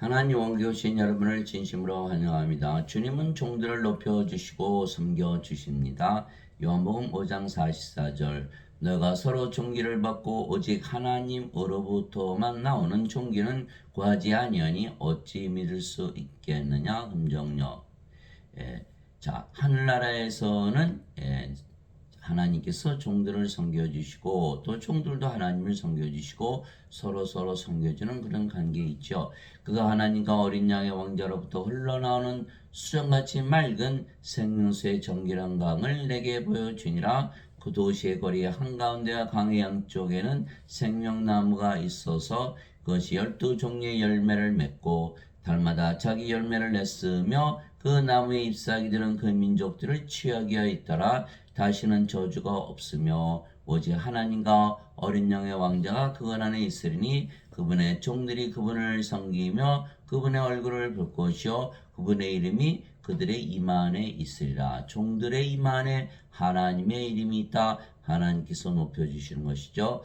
하나님 원교 오신 여러분을 진심으로 환영합니다. 주님은 종들을 높여주시고 섬겨주십니다. 요한복음 5장 44절 너가 서로 존귀를 받고 오직 하나님으로부터만 나오는 존귀는 구하지 아니하니 어찌 믿을 수 있겠느냐. 금정역. 자, 하늘나라에서는 하나님께서 종들을 섬겨주시고 또 종들도 하나님을 섬겨주시고 서로 섬겨주는 그런 관계 있죠. 그가 하나님과 어린 양의 왕자로부터 흘러나오는 수정같이 맑은 생명수의 정결한 강을 내게 보여주니라. 그 도시의 거리 한가운데와 강의 양쪽에는 생명나무가 있어서 그것이 12종류의 열매를 맺고 달마다 자기 열매를 냈으며 그 나무의 잎사귀들은 그 민족들을 취하게 하여 있더라. 다시는 저주가 없으며 오직 하나님과 어린 양의 왕자가 그것 안에 있으리니 그분의 종들이 그분을 섬기며 그분의 얼굴을 볼 것이요 그분의 이름이 그들의 이마 안에 있으리라. 종들의 이마 안에 하나님의 이름이 있다. 하나님께서 높여주시는 것이죠.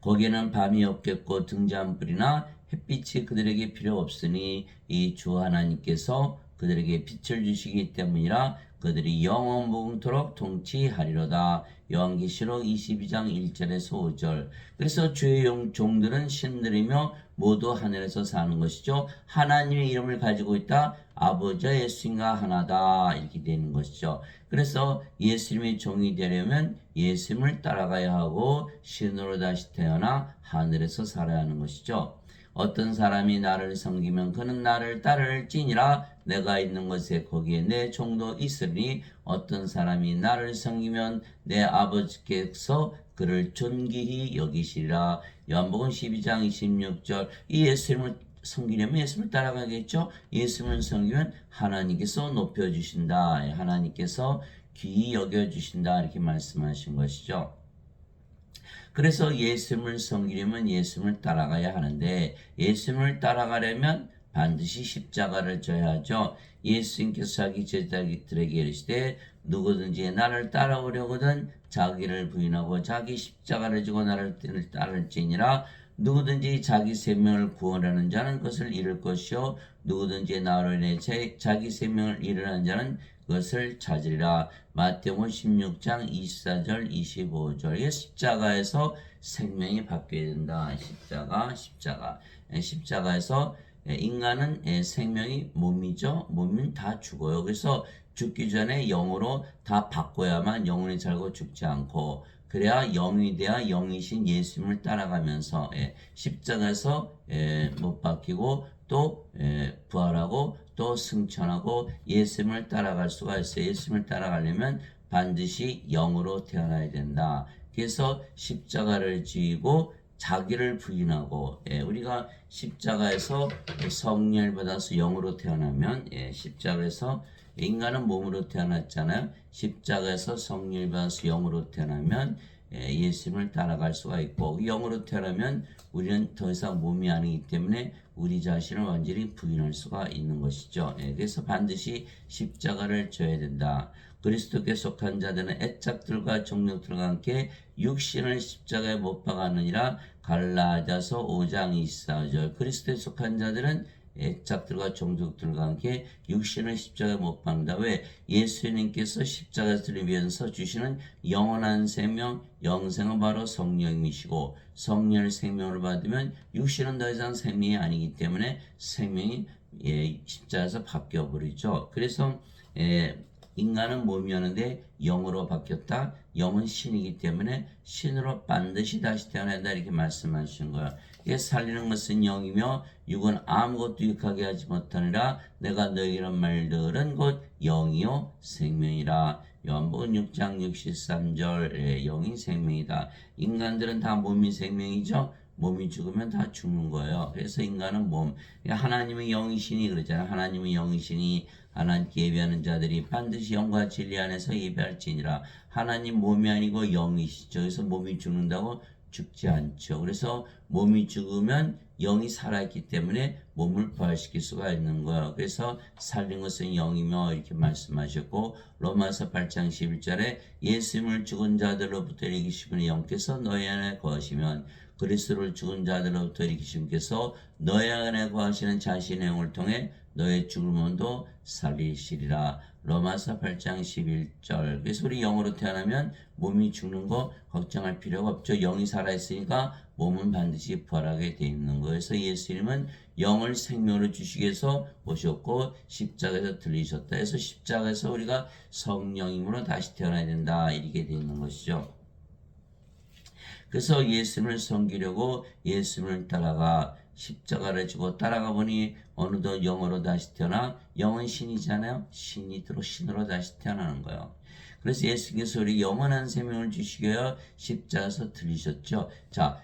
거기에는 밤이 없겠고 등잔불이나 햇빛이 그들에게 필요 없으니 이 주 하나님께서 그들에게 빛을 주시기 때문이라. 그들이 영원무궁토록 통치하리로다. 요한계시록 22장 1절에서 5절. 그래서 주의 종들은 신들이며 모두 하늘에서 사는 것이죠. 하나님의 이름을 가지고 있다. 아버지와 예수님과 하나다. 이렇게 되는 것이죠. 그래서 예수님의 종이 되려면 예수님을 따라가야 하고 신으로 다시 태어나 하늘에서 살아야 하는 것이죠. 어떤 사람이 나를 섬기면 그는 나를 따를지니라. 내가 있는 곳에 거기에 내 종도 있으니 어떤 사람이 나를 섬기면 내 아버지께서 그를 존귀히 여기시리라. 요한복음 12장 26절. 이 예수님을 섬기려면 예수님을 따라가겠죠. 예수님을 섬기면 하나님께서 높여주신다. 하나님께서 귀히 여겨주신다. 이렇게 말씀하신 것이죠. 그래서 예수님을 섬기려면 예수님을 따라가야 하는데 예수님을 따라가려면 반드시 십자가를 져야 하죠. 예수님께서 자기 제자들에게 이르시되 누구든지 나를 따라오려거든 자기를 부인하고 자기 십자가를 지고 나를 따를지니라. 누구든지 자기 생명을 구원하는 자는 그것을 잃을 것이요 누구든지 나로 인해 자기 생명을 잃으려는 자는 그것을 찾으리라. 마태복음 16장 24절 25절의 십자가에서 생명이 바뀌어야 된다. 십자가에서 인간은 생명이 몸이죠. 몸은 다 죽어요. 그래서 죽기 전에 영으로 다 바꿔야만 영혼이 살고 죽지 않고 그래야 영이 돼야 영이신 예수님을 따라가면서 십자가에서 못 박히고 또 부활하고 또 승천하고 예수님을 따라갈 수가 있어요. 예수님을 따라가려면 반드시 영으로 태어나야 된다. 그래서 십자가를 지고 자기를 부인하고 우리가 십자가에서 성령을 받아서 영으로 태어나면 십자가에서 인간은 몸으로 태어났잖아요. 십자가에서 성령을 받아서 영으로 태어나면 예수님을 따라갈 수가 있고 영으로 태어나면 우리는 더 이상 몸이 아니기 때문에 우리 자신을 완전히 부인할 수가 있는 것이죠. 그래서 반드시 십자가를 져야 된다. 그리스도께 속한 자들은 애착들과 정욕들과 함께 육신을 십자가에 못 박았느니라. 갈라디아서 5장 24절. 그리스도에 속한 자들은 애착들과 종족들과 함께 육신을 십자가에 못 박는다. 왜? 예수님께서 십자가에서 들리면서 주시는 영원한 생명, 영생은 바로 성령이시고 성령의 생명을 받으면 육신은 더 이상 생명이 아니기 때문에 생명이 십자가에서 바뀌어버리죠. 그래서 인간은 몸이었는데 영으로 바뀌었다. 영은 신이기 때문에 신으로 반드시 다시 태어난다. 이렇게 말씀하신 거야. 이게 살리는 것은 영이며 육은 아무것도 유익하게 하지 못하니라. 내가 너희의 말들은 곧 영이요 생명이라. 요한복음 6장 63절 영이 생명이다. 인간들은 다 몸이 생명이죠. 몸이 죽으면 다 죽는 거예요. 그래서 인간은 몸. 하나님의 영이시니 그러잖아요. 하나님의 영이시니 하나님께 예배하는 자들이 반드시 영과 진리 안에서 예배할지니라. 하나님 몸이 아니고 영이시죠. 그래서 몸이 죽는다고 죽지 않죠. 그래서 몸이 죽으면 영이 살아있기 때문에 몸을 부활시킬 수가 있는 거예요. 그래서 살린 것은 영이며 이렇게 말씀하셨고 로마서 8장 11절에 예수님을 죽은 자들로부터 일으키시는 영께서 너희 안에 거하시면 그리스도를 죽은 자들로부터 일으키신 분께서 너희 안에 거하시는 자신의 영을 통해 너의 죽을 몸도 살리시리라. 로마서 8장 11절. 그래서 우리 영으로 태어나면 몸이 죽는 거 걱정할 필요가 없죠. 영이 살아있으니까 몸은 반드시 부활하게 돼 있는 거예요. 그래서 예수님은 영을 생명으로 주시기 위해서 오셨고 십자가에서 들리셨다 해서 십자가에서 우리가 성령임으로 다시 태어나야 된다 이렇게 돼 있는 것이죠. 그래서 예수님을 섬기려고 예수님을 따라가 십자가를 지고 따라가 보니 어느덧 영으로 다시 태어나, 영은 신이잖아요. 신으로 다시 태어나는 거예요. 그래서 예수님께서 우리 영원한 생명을 주시기 위하여 십자가에서 들리셨죠. 자,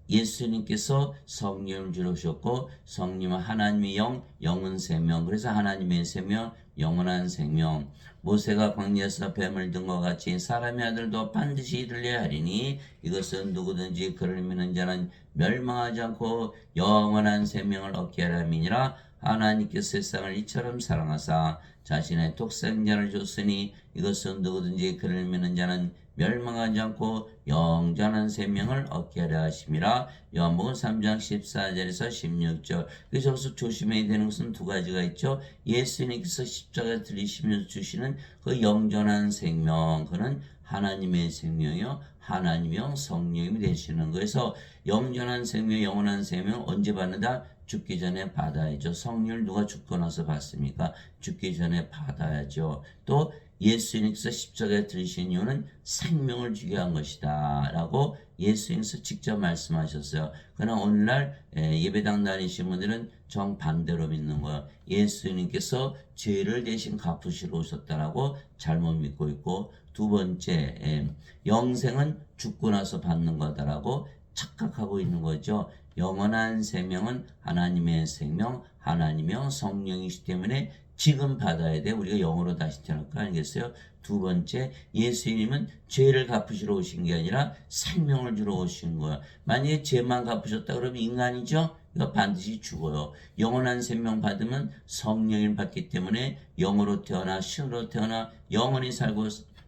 예수님께서 성령을 주셨고 성령은 하나님의 영, 영은 생명. 그래서 하나님의 생명, 영원한 생명. 모세가 광야에서 뱀을 든 것 같이 사람의 아들도 반드시 들려야 하리니 이것은 누구든지 그를 믿는 자는 멸망하지 않고 영원한 생명을 얻게 하려 함이니라. 하나님께서 세상을 이처럼 사랑하사 자신의 독생자를 줬으니 이것은 누구든지 그를 믿는 자는 멸망하지 않고 영원한 생명을 얻게 하려 하심이라. 요한복음 3장 14절에서 16절. 그래서 여기서 조심해야 되는 것은 두 가지가 있죠. 예수님께서 십자가에 들리시면서 주시는 그 영원한 생명, 그는 하나님의 생명이요 하나님이요 성령이 되시는 거예요. 그래서 영원한 생명, 영원한 생명 언제 받는다? 죽기 전에 받아야죠. 성령을 누가 죽고 나서 받습니까? 죽기 전에 받아야죠. 또 예수님께서 십자가에 들으신 이유는 생명을 주게 한 것이다 라고 예수님께서 직접 말씀하셨어요. 그러나 오늘날 예배당 다니신 분들은 정반대로 믿는 거예요. 예수님께서 죄를 대신 갚으시러 오셨다라고 잘못 믿고 있고, 두 번째 영생은 죽고 나서 받는 거다라고 착각하고 있는 거죠. 영원한 생명은 하나님의 생명, 하나님의 성령이시기 때문에 지금 받아야 돼. 우리가 영으로 다시 태어날 거 아니겠어요? 두 번째, 예수님은 죄를 갚으시러 오신 게 아니라 생명을 주러 오신 거야. 만약에 죄만 갚으셨다 그러면 인간이죠? 이거 반드시 죽어요. 영원한 생명 받으면 성령을 받기 때문에 영으로 태어나 신으로 태어나 영원히 살고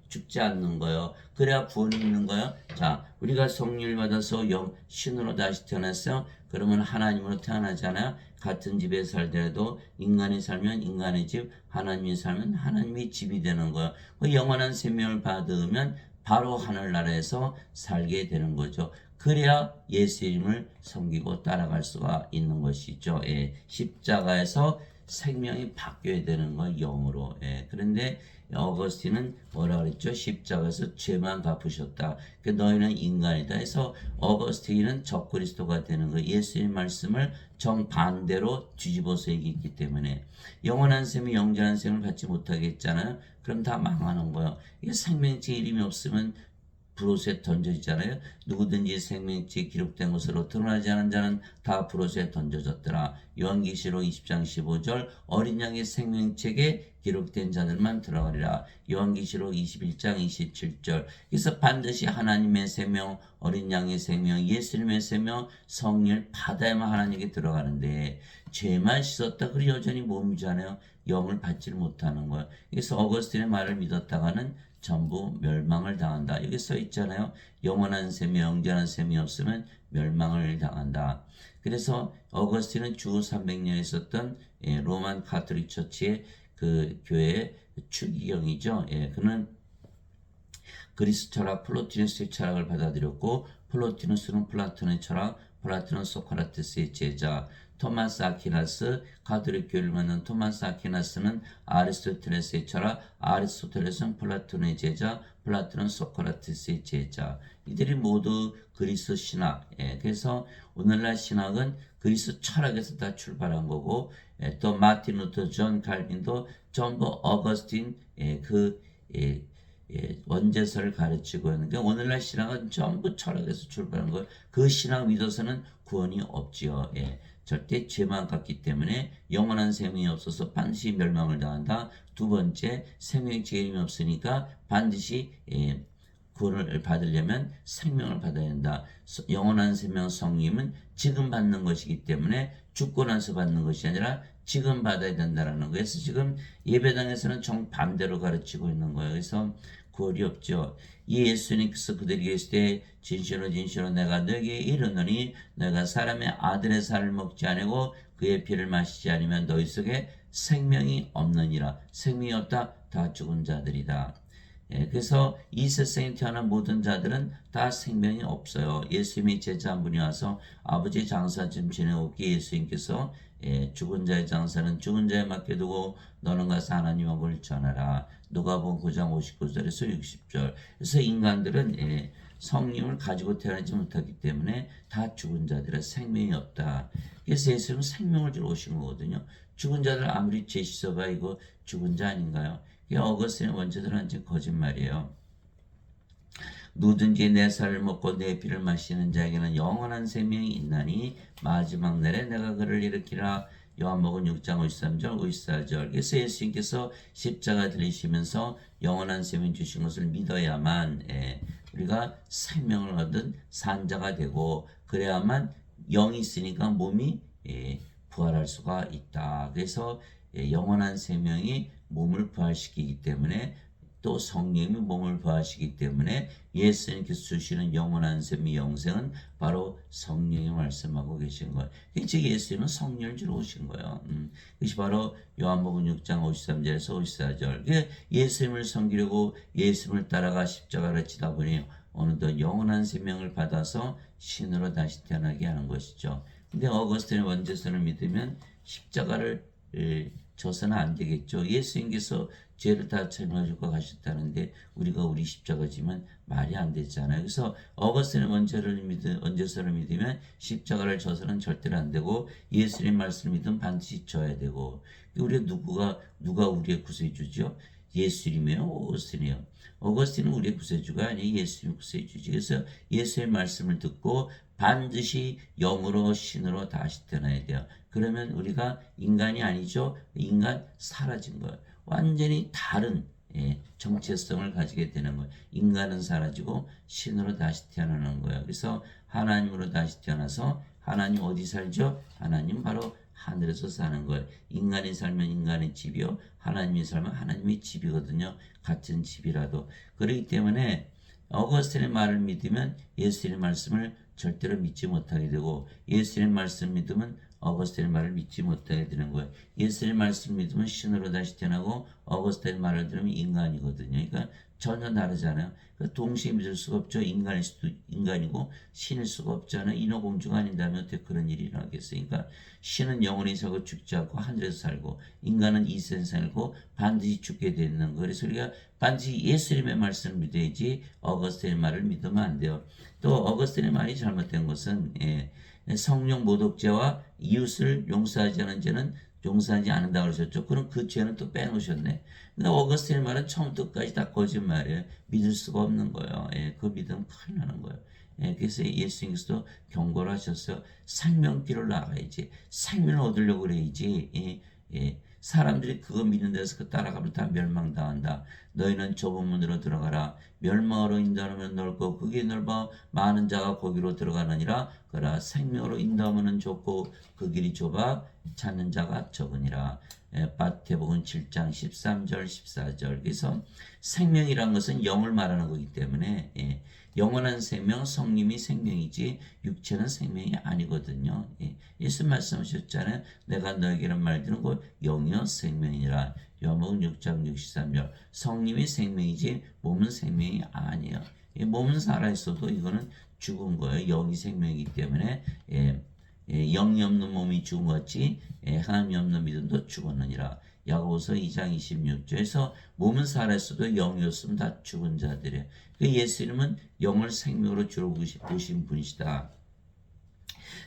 죽지 않는 거예요. 그래야 구원이 있는 거예요. 자, 우리가 성령을 받아서 신으로 다시 태어났어요. 그러면 하나님으로 태어나잖아요. 같은 집에 살더라도 인간이 살면 인간의 집, 하나님이 살면 하나님의 집이 되는 거예요. 그 영원한 생명을 받으면 바로 하늘나라에서 살게 되는 거죠. 그래야 예수님을 섬기고 따라갈 수가 있는 것이죠. 십자가에서 생명이 바뀌어야 되는 거 영으로. 그런데 어거스틴은 뭐라 그랬죠? 십자가에서 죄만 갚으셨다. 너희는 인간이다 해서 어거스틴은 적그리스도가 되는 거. 예수의 말씀을 정반대로 뒤집어서 얘기했기 때문에 영원한 생명, 영원한 생명을 받지 못하게 했잖아요. 그럼 다 망하는 거예요. 이게 생명체 이름이 없으면 브롯에 던져지잖아요. 누구든지 생명체에 기록된 것으로 드러나지 않은 자는 다 브롯에 던져졌더라. 요한계시록 20장 15절. 어린 양의 생명책에 기록된 자들만 들어가리라. 요한계시록 21장 27절. 그래서 반드시 하나님의 생명, 어린 양의 생명, 예수님의 생명, 성령을 받아야만 하나님께 들어가는데 죄만 씻었다 그리 여전히 몸이잖아요. 영을 받지를 못하는 거예요. 그래서 어거스틴의 말을 믿었다가는 전부 멸망을 당한다. 여기 써 있잖아요. 영원한 생명, 영원한 생명이 없으면 멸망을 당한다. 그래서 어거스틴은 주 300년 있었던 로만 카톨릭 처치의 그 교회의 추기경이죠. 그는 그리스 철학 플로티누스의 철학을 받아들였고, 플로티누스는 플라톤의 철학, 플라톤은 소크라테스의 제자, 토마스 아퀴나스, 가톨릭 교회를 만든 토마스 아퀴나스는 아리스토텔레스의 철학, 아리스토텔레스는 플라톤의 제자, 플라톤은 소크라테스의 제자. 이들이 모두 그리스 신학. 그래서 오늘날 신학은 그리스 철학에서 다 출발한 거고, 또 마틴 루터, 존 칼빈도 전부 어거스틴 원제설을 가르치고 있는데, 오늘날 신학은 전부 철학에서 출발한 거예요. 그 신학 믿어서는 구원이 없지요. 절대 죄만 갚기 때문에 영원한 생명이 없어서 반드시 멸망을 당한다. 두 번째, 생명의 죄임이 없으니까 반드시 구원을 받으려면 생명을 받아야 한다. 영원한 생명 성님은 지금 받는 것이기 때문에 죽고 나서 받는 것이 아니라 지금 받아야 된다라는 거예요. 그래서 지금 예배당에서는 정반대로 가르치고 있는 거예요. 그래서 구월이 없죠. 이 예수님께서 그들에게 이르시되 진실로 진실로 내가 너에게 이르노니 너희가 사람의 아들의 살을 먹지 아니고 그의 피를 마시지 않으면 너희 속에 생명이 없느니라. 생명이 없다. 다 죽은 자들이다. 그래서 이 세상에 태어난 모든 자들은 다 생명이 없어요. 예수님의 제자 한 분이 와서 아버지 장사 좀 지내오기 예수님께서 죽은 자의 장사는 죽은 자에 맡겨두고 너는 가서 하나님 법을 전하라. 누가복음 9장 59절에서 60절. 그래서 인간들은 성령을 가지고 태어나지 못하기 때문에 다 죽은 자들의 생명이 없다. 그래서 예수님은 생명을 주러 오신 거거든요. 죽은 자들 아무리 죄 씻어봐 이거 죽은 자 아닌가요? 어거스틴의 원죄들은 완전 거짓말이에요. 누든지 내 살을 먹고 내 피를 마시는 자에게는 영원한 생명이 있나니 마지막 날에 내가 그를 일으키라. 요한복음 6장 53절 54절. 그래서 예수님께서 십자가 들리시면서 영원한 생명 주신 것을 믿어야만 우리가 생명을 얻은 산자가 되고 그래야만 영이 있으니까 몸이 부활할 수가 있다. 그래서 영원한 생명이 몸을 부활시키기 때문에 또 성령이 몸을 부활시키기 때문에 예수님께서 주시는 영원한 생명 영생은 바로 성령이 말씀하고 계신 거예요. 즉 예수님은 성령을 주러 오신 거예요. 그것이 바로 요한복음 6장 53절에서 54절. 예수님을 섬기려고 예수님을 따라가 십자가를 지다 보니 어느덧 영원한 생명을 받아서 신으로 다시 태어나게 하는 것이죠. 근데 어거스틴의 원죄선을 믿으면 십자가를 져서는 안 되겠죠. 예수님께서 죄를 다 짊어지고 가셨다는데 우리가 우리 십자가 지면 말이 안 되잖아요. 그래서 어거스틴의 원죄선을 믿으면 십자가를 져서는 절대로 안 되고 예수님 말씀을 믿으면 반드시 져야 되고 누가 우리의 구세주죠? 예수님이에요? 어거스틴이에요? 어거스틴은 우리의 구세주가 아니에요. 예수님이 구세주지. 그래서 예수의 말씀을 듣고 반드시 영으로 신으로 다시 태어나야 돼요. 그러면 우리가 인간이 아니죠. 인간 사라진 거예요. 완전히 다른 정체성을 가지게 되는 거예요. 인간은 사라지고 신으로 다시 태어나는 거예요. 그래서 하나님으로 다시 태어나서 하나님 어디 살죠? 하나님 바로 하늘에서 사는 거예요. 인간이 살면 인간의 집이요. 하나님이 살면 하나님의 집이거든요. 같은 집이라도. 그렇기 때문에 어거스틴의 말을 믿으면 예수님의 말씀을 절대로 믿지 못하게 되고 예수님의 말씀을 믿으면 어거스틴의 말을 믿지 못하게 되는 거예요. 예수님의 말씀을 믿으면 신으로 다시 태어나고 어거스틴의 말을 들으면 인간이거든요. 그러니까 전혀 다르잖아요. 동시에 믿을 수가 없죠. 인간일 수도 인간이고 신일 수가 없잖아요. 인어공주가 아닌다면 어떻게 그런 일이 일어나겠어요. 그러니까 신은 영원히 살고 죽지 않고 하늘에서 살고 인간은 이 세상에 살고 반드시 죽게 되는 거예요. 그래서 우리가 반드시 예수님의 말씀을 믿어야지 어거스틴의 말을 믿으면 안 돼요. 또 어거스틴의 말이 잘못된 것은 성령 모독죄와 이웃을 용서하지 않은 죄는 용서하지 않는다고 그러셨죠. 그럼 그 죄는 또 빼놓으셨네. 근데 어거스틴의 말은 처음부터 끝까지 다 거짓말이에요. 믿을 수가 없는 거예요. 그 믿으면 큰일 나는 거예요. 그래서 예수님께서도 경고를 하셨어요. 생명길을 나가야지. 생명을 얻으려고 그래야지. 사람들이 그거 믿는 데서 그 따라가면 다 멸망당한다. 너희는 좁은 문으로 들어가라. 멸망으로 인도하면 넓고 그게 넓어 많은 자가 거기로 들어가느니라. 그러나 생명으로 인도하면 좁고 그 길이 좁아 찾는 자가 적으니라. 마태복음 7장 13절 14절. 그래서 생명이란 것은 영을 말하는 거기 때문에 영원한 생명, 성님이 생명이지 육체는 생명이 아니거든요. 예수 말씀하셨잖아요. 내가 너에게는 말드는 곧 영이요 생명이니라. 요한복음 6장 63절. 성님이 생명이지 몸은 생명이 아니에요. 몸은 살아있어도 이거는 죽은 거예요. 영이 생명이기 때문에 영이 없는 몸이 죽은 것 같이 하나님이 없는 믿음도 죽었느니라. 야고보서 2장 26절에서 몸은 살아있어도 영이 없으면 다 죽은 자들이에요. 예수님은 영을 생명으로 주로 보신 분이시다.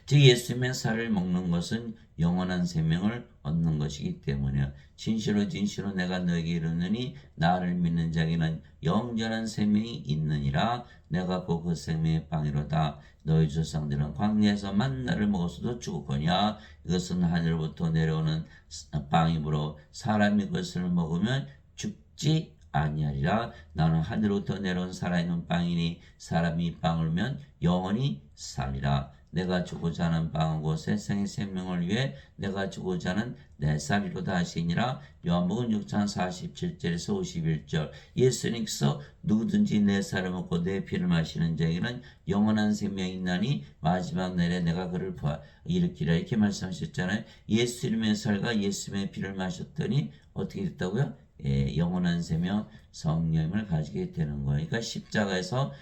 즉 예수님의 살을 먹는 것은 영원한 생명을 얻는 것이기 때문이요. 진실로 진실로 내가 너에게 이르노니 나를 믿는 자에게는 영원한 생명이 있느니라. 내가 그 생명의 빵이로다. 너희 조상들은 광야에서 만나를 먹었어도 죽었거냐. 이것은 하늘로부터 내려오는 빵이므로 사람이 그것을 먹으면 죽지 아니하리라. 나는 하늘로부터 내려온 살아있는 빵이니 사람이 빵을 면 영원히 살리라. 내가 주고자 하는 빵하고 세상의 생명을 위해 내가 주고자 하는 내 쌀이로다 하시니라. 요한복음 6장 47절에서 51절. 예수님께서 누구든지 내 쌀을 먹고 내 피를 마시는 자에게는 영원한 생명이 있나니 마지막 날에 내가 그를 일으키라 이렇게 말씀하셨잖아요. 예수님의 쌀과 예수님의 피를 마셨더니 어떻게 됐다고요? 영원한 생명 성령님을 가지게 되는 거예요. 그러니까 십자가에서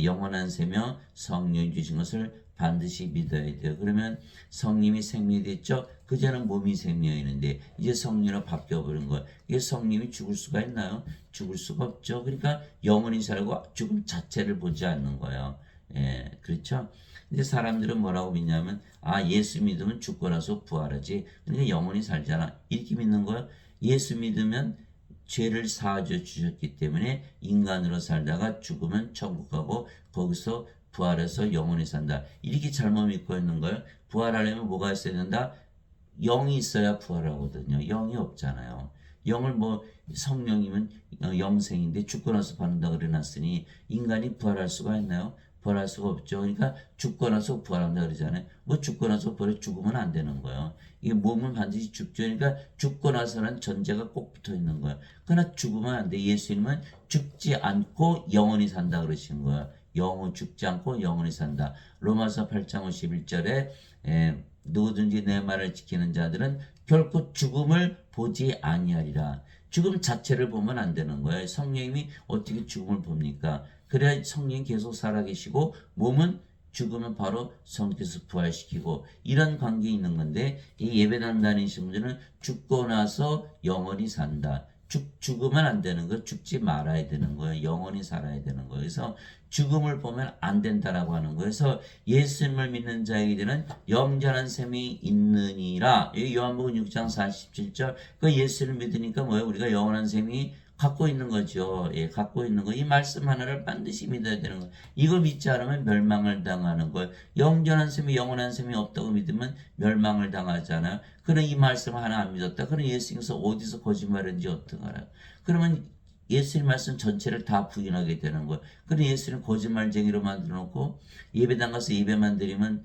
영원한 생명 성령이 주신 것을 반드시 믿어야 돼요. 그러면 성님이 생명이 됐죠. 그전에는 몸이 생명이었는데 이제 성령으로 바뀌어버린 거예요. 이게 성님이 죽을 수가 있나요? 죽을 수가 없죠. 그러니까 영원히 살고 죽음 자체를 보지 않는 거예요. 그렇죠. 근데 사람들은 뭐라고 믿냐면 예수 믿으면 죽고 나서 부활하지. 그러니까 영원히 살잖아. 이렇게 믿는 거예요. 예수 믿으면 죄를 사하여 주셨기 때문에 인간으로 살다가 죽으면 천국 가고 거기서 부활해서 영원히 산다. 이렇게 잘못 믿고 있는 거예요. 부활하려면 뭐가 있어야 된다? 영이 있어야 부활하거든요. 영이 없잖아요. 영을 성령이면 영생인데 죽고 나서 받는다 그래놨으니 인간이 부활할 수가 있나요? 부활할 수가 없죠. 그러니까 죽고 나서 부활한다 그러잖아요. 죽고 나서 죽으면 안 되는 거예요. 이게 몸은 반드시 죽죠. 그러니까 죽고 나서는 전제가 꼭 붙어 있는 거예요. 그러나 죽으면 안 돼. 예수님은 죽지 않고 영원히 산다 그러신 거예요. 영원 죽지 않고 영원히 산다. 로마서 8장 51절에 누구든지 내 말을 지키는 자들은 결코 죽음을 보지 아니하리라. 죽음 자체를 보면 안 되는 거예요. 성령님이 어떻게 죽음을 봅니까? 그래야 성령이 계속 살아계시고 몸은 죽으면 바로 성령께서 부활시키고 이런 관계에 있는 건데 이 예배당 다니시는 분들은 죽고 나서 영원히 산다. 죽으면 안 되는 거예요. 죽지 말아야 되는 거예요. 영원히 살아야 되는 거예요. 그래서 죽음을 보면 안 된다라고 하는 거예요. 그래서 예수님을 믿는 자에게는 영전한 셈이 있느니라. 요한복음 6장 47절. 그 예수를 믿으니까 뭐예요? 우리가 영원한 셈이 갖고 있는 거죠. 갖고 있는 거. 이 말씀 하나를 반드시 믿어야 되는 거예요. 이걸 믿지 않으면 멸망을 당하는 거예요. 영전한 셈이 영원한 셈이 없다고 믿으면 멸망을 당하잖아요. 그럼 이 말씀 하나 안 믿었다. 그럼 예수님께서 어디서 거짓말인지 어떡하나요? 그러면 예수님 말씀 전체를 다 부인하게 되는 거예요. 그럼 예수님 거짓말쟁이로 만들어 놓고 예배당 가서 예배만 드리면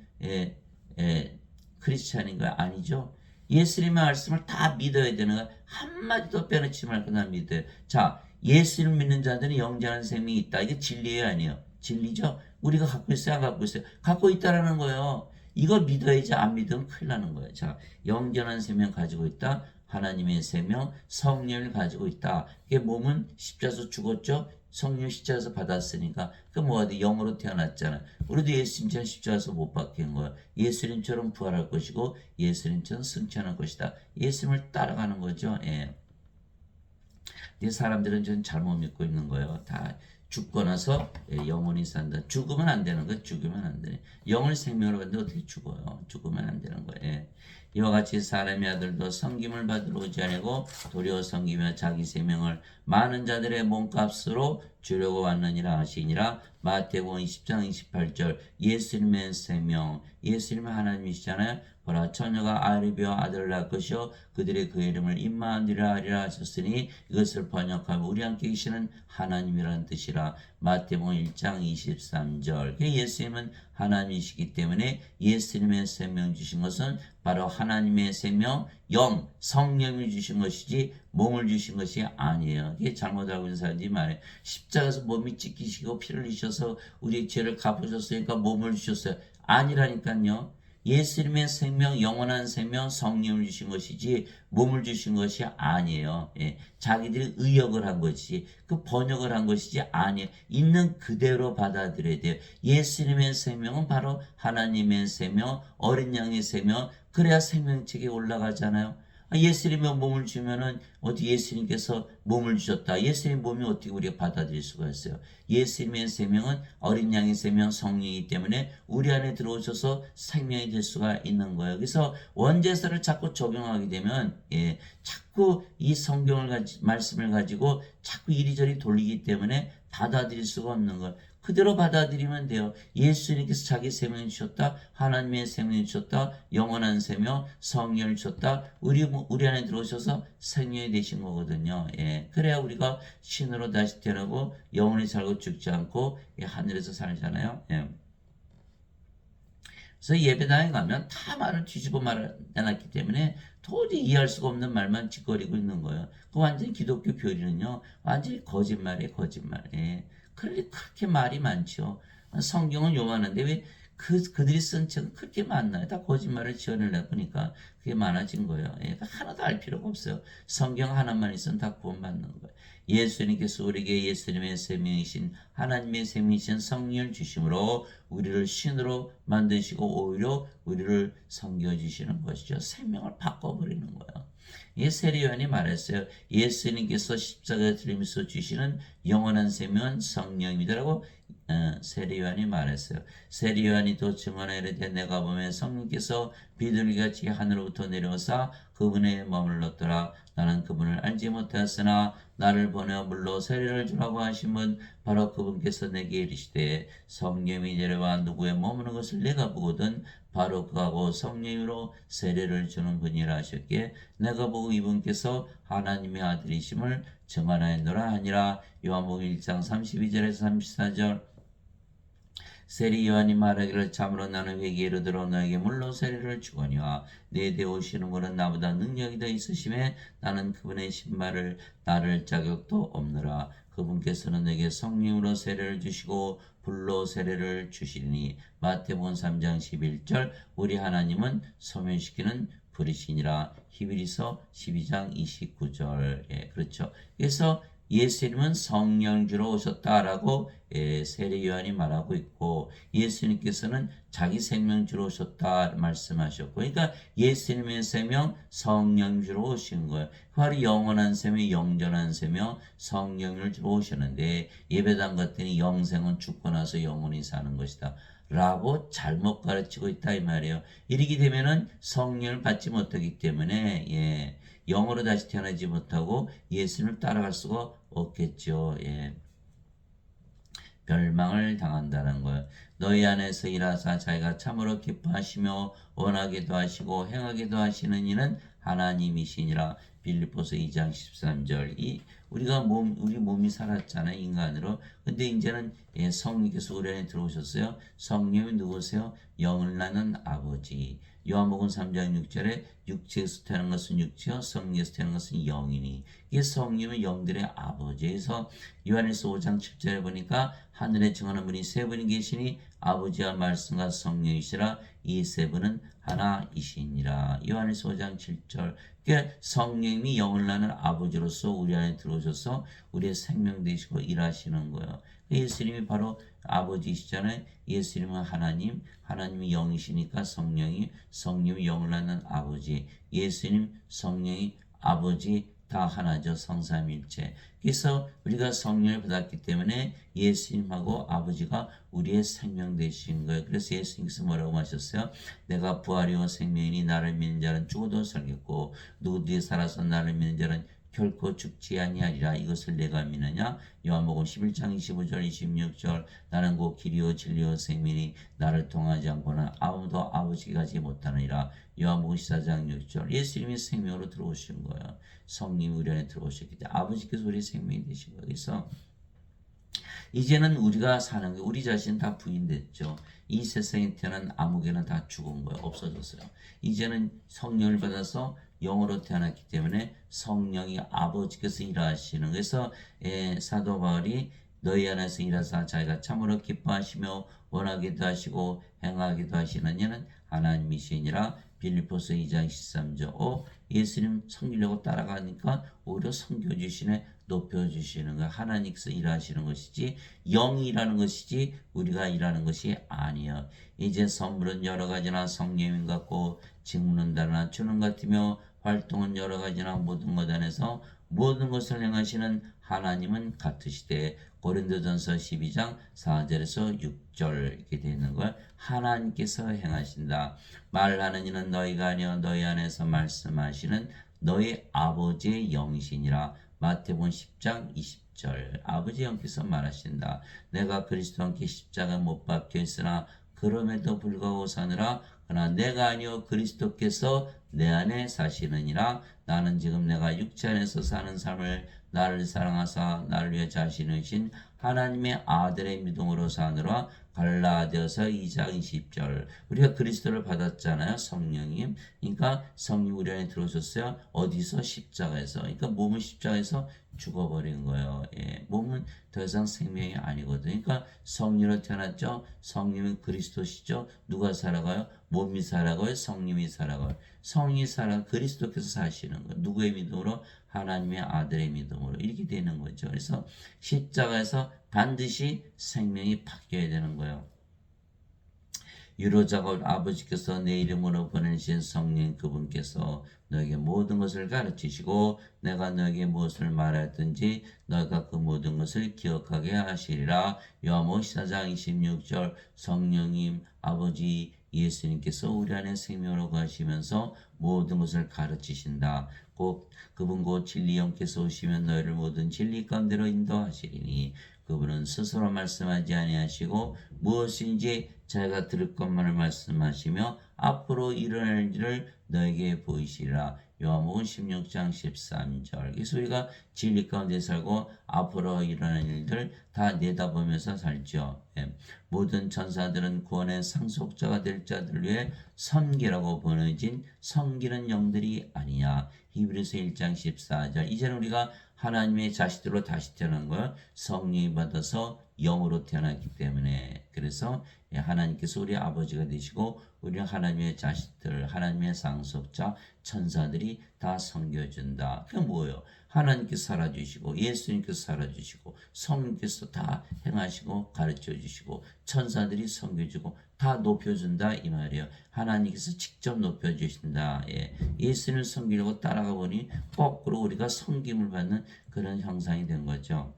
크리스찬인가요? 아니죠. 예수님의 말씀을 다 믿어야 되는 거야. 한마디도 빼놓지 말고 다 믿어요. 자, 예수를 믿는 자들은 영전한 셈이 있다. 이게 진리예요, 아니에요? 진리죠? 우리가 갖고 있어요, 안 갖고 있어요? 갖고 있다라는 거예요. 이걸 믿어야지 안 믿으면 큰일 나는 거예요. 자, 영전한 생명 가지고 있다. 하나님의 생명, 성령을 가지고 있다. 이게 몸은 십자가에서 죽었죠? 성령 십자가에서 받았으니까 그 뭐가 돼? 영으로 태어났잖아. 우리도 예수님처럼 십자가에서 못 박힌 거야. 예수님처럼 부활할 것이고 예수님처럼 승천할 것이다. 예수님을 따라가는 거죠. 이 사람들은 좀 잘못 믿고 있는 거예요. 다 죽고 나서 영원히 산다. 죽으면 안 되는 거예요. 죽으면 안 돼. 영을 생명으로 받는데 어떻게 죽어요? 죽으면 안 되는 거예요. 이와 같이 사람의 아들도 섬김을 받으러 오지 아니고 도리어 섬기며 자기 생명을 많은 자들의 몸값으로 주려고 왔느니라 하시니라. 마태복음 20장 28절. 예수님의 생명, 예수님은 하나님이시잖아요. 보라 처녀가 아르비와 아들을 낳을 것이요 그들의 그 이름을 임마누엘이라 하리라 하셨으니 이것을 번역하면 우리 함께 계시는 하나님이라는 뜻이라. 마태복음 1장 23절. 예수님은 하나님이시기 때문에 예수님의 생명 주신 것은 바로 하나님의 생명, 영, 성령을 주신 것이지 몸을 주신 것이 아니에요. 이게 잘못 알고 있는 사람들이 많아요. 십자가에서 몸이 찢기시고 피를 흘리셔서 우리의 죄를 갚으셨으니까 몸을 주셨어요. 아니라니까요. 예수님의 생명, 영원한 생명, 성령을 주신 것이지 몸을 주신 것이 아니에요. 자기들이 의역을 한 것이지 그 번역을 한 것이지 아니에요. 있는 그대로 받아들여야 돼요. 예수님의 생명은 바로 하나님의 생명, 어린 양의 생명, 그래야 생명책에 올라가잖아요. 예수님의 몸을 주면은 어디 예수님께서 몸을 주셨다. 예수님의 몸이 어떻게 우리가 받아들일 수가 있어요? 예수님의 생명은 어린 양의 생명 성령이기 때문에 우리 안에 들어오셔서 생명이 될 수가 있는 거예요. 그래서 원죄서를 자꾸 적용하게 되면 자꾸 이 성경을 말씀을 가지고 자꾸 이리저리 돌리기 때문에 받아들일 수가 없는 거예요. 그대로 받아들이면 돼요. 예수님께서 자기 생명을 주셨다. 하나님의 생명을 주셨다. 영원한 생명, 성령을 주셨다. 우리 안에 들어오셔서 생명이 되신 거거든요. 그래야 우리가 신으로 다시 태어나고 영원히 살고 죽지 않고 하늘에서 살잖아요. 그래서 예배당에 가면 다 말을 뒤집어 말해놨기 때문에 도저히 이해할 수가 없는 말만 짓거리고 있는 거예요. 그 완전히 기독교 교리는요, 완전히 거짓말이에요, 거짓말. 예. 그렇게 말이 많죠. 성경은 요만한데 왜 그들이 쓴 책은 그렇게 많나요? 다 거짓말을 지어내려 보니까 그게 많아진 거예요. 예. 하나도 알 필요가 없어요. 성경 하나만 있으면 다 구원받는 거예요. 예수님께서 우리에게 예수님의 생명이신 하나님의 생명이신 성령을 주심으로 우리를 신으로 만드시고 오히려 우리를 섬겨주시는 것이죠. 생명을 바꿔버리는 거예요. 예, 세례요한이 말했어요. 예수님께서 십자가에 들리면서 주시는 영원한 생명은 성령이다라고 세례요한이 말했어요. 세례요한이 또 증언하여 이르되 내가 보면 성령께서 비둘기같이 하늘로부터 내려오사 그분에 머물렀더라. 나는 그분을 알지 못하였으나 나를 보내 물로 세례를 주라고 하신 분 바로 그분께서 내게 이르시되 성령이 내려와 누구의 머무는 것을 내가 보거든 바로 그하고 성령으로 세례를 주는 분이라 하셨기에 내가 보고 이분께서 하나님의 아들이심을 증언하였노라 하니라. 요한복음 1장 32절에서 34절. 세리 요한이 말하기를 참으로 나는 회개에 이르도록 너에게 물로 세례를 주거니와 내 뒤에 오시는 분은 나보다 능력이 더 있으심에 나는 그분의 신발을 나를 자격도 없느라. 그분께서는 내게 성령으로 세례를 주시고 불로 세례를 주시니 마태복음 3장 11절. 우리 하나님은 소멸시키는 불이시니라. 히브리서 12장 29절. 예, 그렇죠. 그래서 예수님은 성령 주러 오셨다라고 세례 요한이 말하고 있고 예수님께서는 자기 생명 주러 오셨다 말씀하셨고 그러니까 예수님의 생명 성령 주러 오신 거예요. 바로 영원한 생명 영전한 생명 성령을 주러 오셨는데 예배당 갔더니 영생은 죽고 나서 영원히 사는 것이다 라고 잘못 가르치고 있다 이 말이에요. 이렇게 되면은 성령을 받지 못하기 때문에 영으로 다시 태어나지 못하고 예수님을 따라갈 수가 없겠죠. 예. 멸망을 당한다는 거예요. 너희 안에서 일하사 자기가 참으로 기뻐하시며 원하기도 하시고 행하기도 하시는 이는 하나님이시니라. 빌립보서 2장 13절. 우리 몸이 살았잖아요, 인간으로. 근데 이제는 성령께서 우리 안에 들어오셨어요. 성령이 누구세요? 영을 낳는 아버지. 요한복음 3장 6절에 육체에서 태어난 것은 육체요 성령에서 태어난 것은 영이니 이게 성령은 영들의 아버지에서 요한일서 5장 7절에 보니까 하늘에 증언하는 분이 세 분이 계시니 아버지와 말씀과 성령이시라 이 세 분은 하나이시니라. 요한일서 5장 7절. 그러니까 성령이 영을 낳는 아버지로서 우리 안에 들어오셔서 우리의 생명 되시고 일하시는 거예요. 예수님이 바로 아버지시잖아요. 예수님은 하나님, 하나님이 영이시니까 성령이 영을 낳는 아버지, 예수님, 성령이 아버지 다 하나죠. 성삼일체. 그래서 우리가 성령을 받았기 때문에 예수님하고 아버지가 우리의 생명 되신 거예요. 그래서 예수님께서 뭐라고 하셨어요? 내가 부활이요 생명이니 나를 믿는 자는 죽어도 살겠고 누구든지 살아서 나를 믿는 자는 결코 죽지 아니하리라. 이것을 내가 믿느냐? 요한복음 11장 25절 26절. 나는 곧 길이요 진리요 생명이 나를 통하지 않고는 아무도 아버지께 가지 못하느니라. 요한복음 14장 6절. 예수님이 생명으로 들어오신 거예요. 성령이 우리 안에 들어오셨기 때문에 아버지께서 우리 생명이 되신 거예요. 그래서 이제는 우리가 사는 게 우리 자신 다 부인됐죠. 이 세상에 태어난 아무개는 다 죽은 거예요. 없어졌어요. 이제는 성령을 받아서 영으로 태어났기 때문에 성령이 아버지께서 일하시는 그래서 사도 바울이 너희 안에서 일하사 자기가 참으로 기뻐하시며 원하기도 하시고 행하기도 하시는 이는 하나님이시니라. 빌립보서 2장 13절. 예수님 섬기려고 따라가니까 오히려 섬겨주시네, 높여주시는 거 하나님께서 일하시는 것이지 영이 일하는 것이지 우리가 일하는 것이 아니에요. 이제 선물은 여러 가지나 성령님 같고 직분은 다르나 주는 같으며 활동은 여러 가지나 모든 것 안에서 모든 것을 행하시는 하나님은 같으시되 고린도전서 12장 4절에서 6절 이렇게 되어 있는 걸 하나님께서 행하신다. 말하는 이는 너희가 아니여 너희 안에서 말씀하시는 너희 아버지의 영이시니라. 마태복음 10장 20절. 아버지 영께서 말하신다. 내가 그리스도와 함께 십자가 못 박혀 있으나 그럼에도 불구하고 사느라 그러나 내가 아니요 그리스도께서 내 안에 사시느니라. 나는 지금 내가 육체 안에서 사는 삶을 나를 사랑하사 나를 위해 자신을 신 하나님의 아들의 믿음으로 사느라. 갈라디아서 2장 20절. 우리가 그리스도를 받았잖아요. 성령님. 그러니까 성령 우리 안에 들어오셨어요. 어디서? 십자가에서. 그러니까 몸은 십자가에서 죽어버린 거예요. 예, 몸은 더 이상 생명이 아니거든요. 그러니까 성령으로 태어났죠. 성령은 그리스도시죠. 누가 살아가요? 몸이 살아가요? 성령이 살아가요? 성령이 살아 그리스도께서 사시는 거예요. 누구의 믿음으로? 하나님의 아들의 믿음으로. 이렇게 되는 거죠. 그래서 십자가에서 반드시 생명이 바뀌어야 되는 거예요. 유로작업 아버지께서 내 이름으로 보내신 성령 그분께서 너에게 모든 것을 가르치시고 내가 너에게 무엇을 말했든지 너가 그 모든 것을 기억하게 하시리라. 요한복음 14장 26절. 성령님 아버지 예수님께서 우리 안에 생명으로 가시면서 모든 것을 가르치신다. 그분 곧 진리 영께서 오시면 너희를 모든 진리 가운데로 인도하시리니 그분은 스스로 말씀하지 아니하시고 무엇인지 자기가 들을 것만을 말씀하시며 앞으로 일어날 일을 너에게 보이시리라. 요한복음 16장 13절. 그래서 우리가 진리 가운데 살고 앞으로 일어날 일들 다 내다보면서 살죠. 예. 모든 천사들은 구원의 상속자가 될 자들을 위해 섬기라고 보내진 섬기는 영들이 아니냐. 히브리서 1장 14절. 이제는 우리가 하나님의 자식들로 다시 태어난 거예요. 성령이 받아서 영으로 태어났기 때문에. 그래서 하나님께서 우리 아버지가 되시고 우리는 하나님의 자식들, 하나님의 상속자, 천사들이 다 섬겨준다. 그게 뭐예요? 하나님께서 살아주시고 예수님께서 살아주시고 성령께서 다 행하시고 가르쳐주시고 천사들이 섬겨주고 다 높여준다 이 말이에요. 하나님께서 직접 높여주신다. 예. 예수님을 섬기려고 따라가 보니 거꾸로 우리가 섬김을 받는 그런 형상이 된 거죠.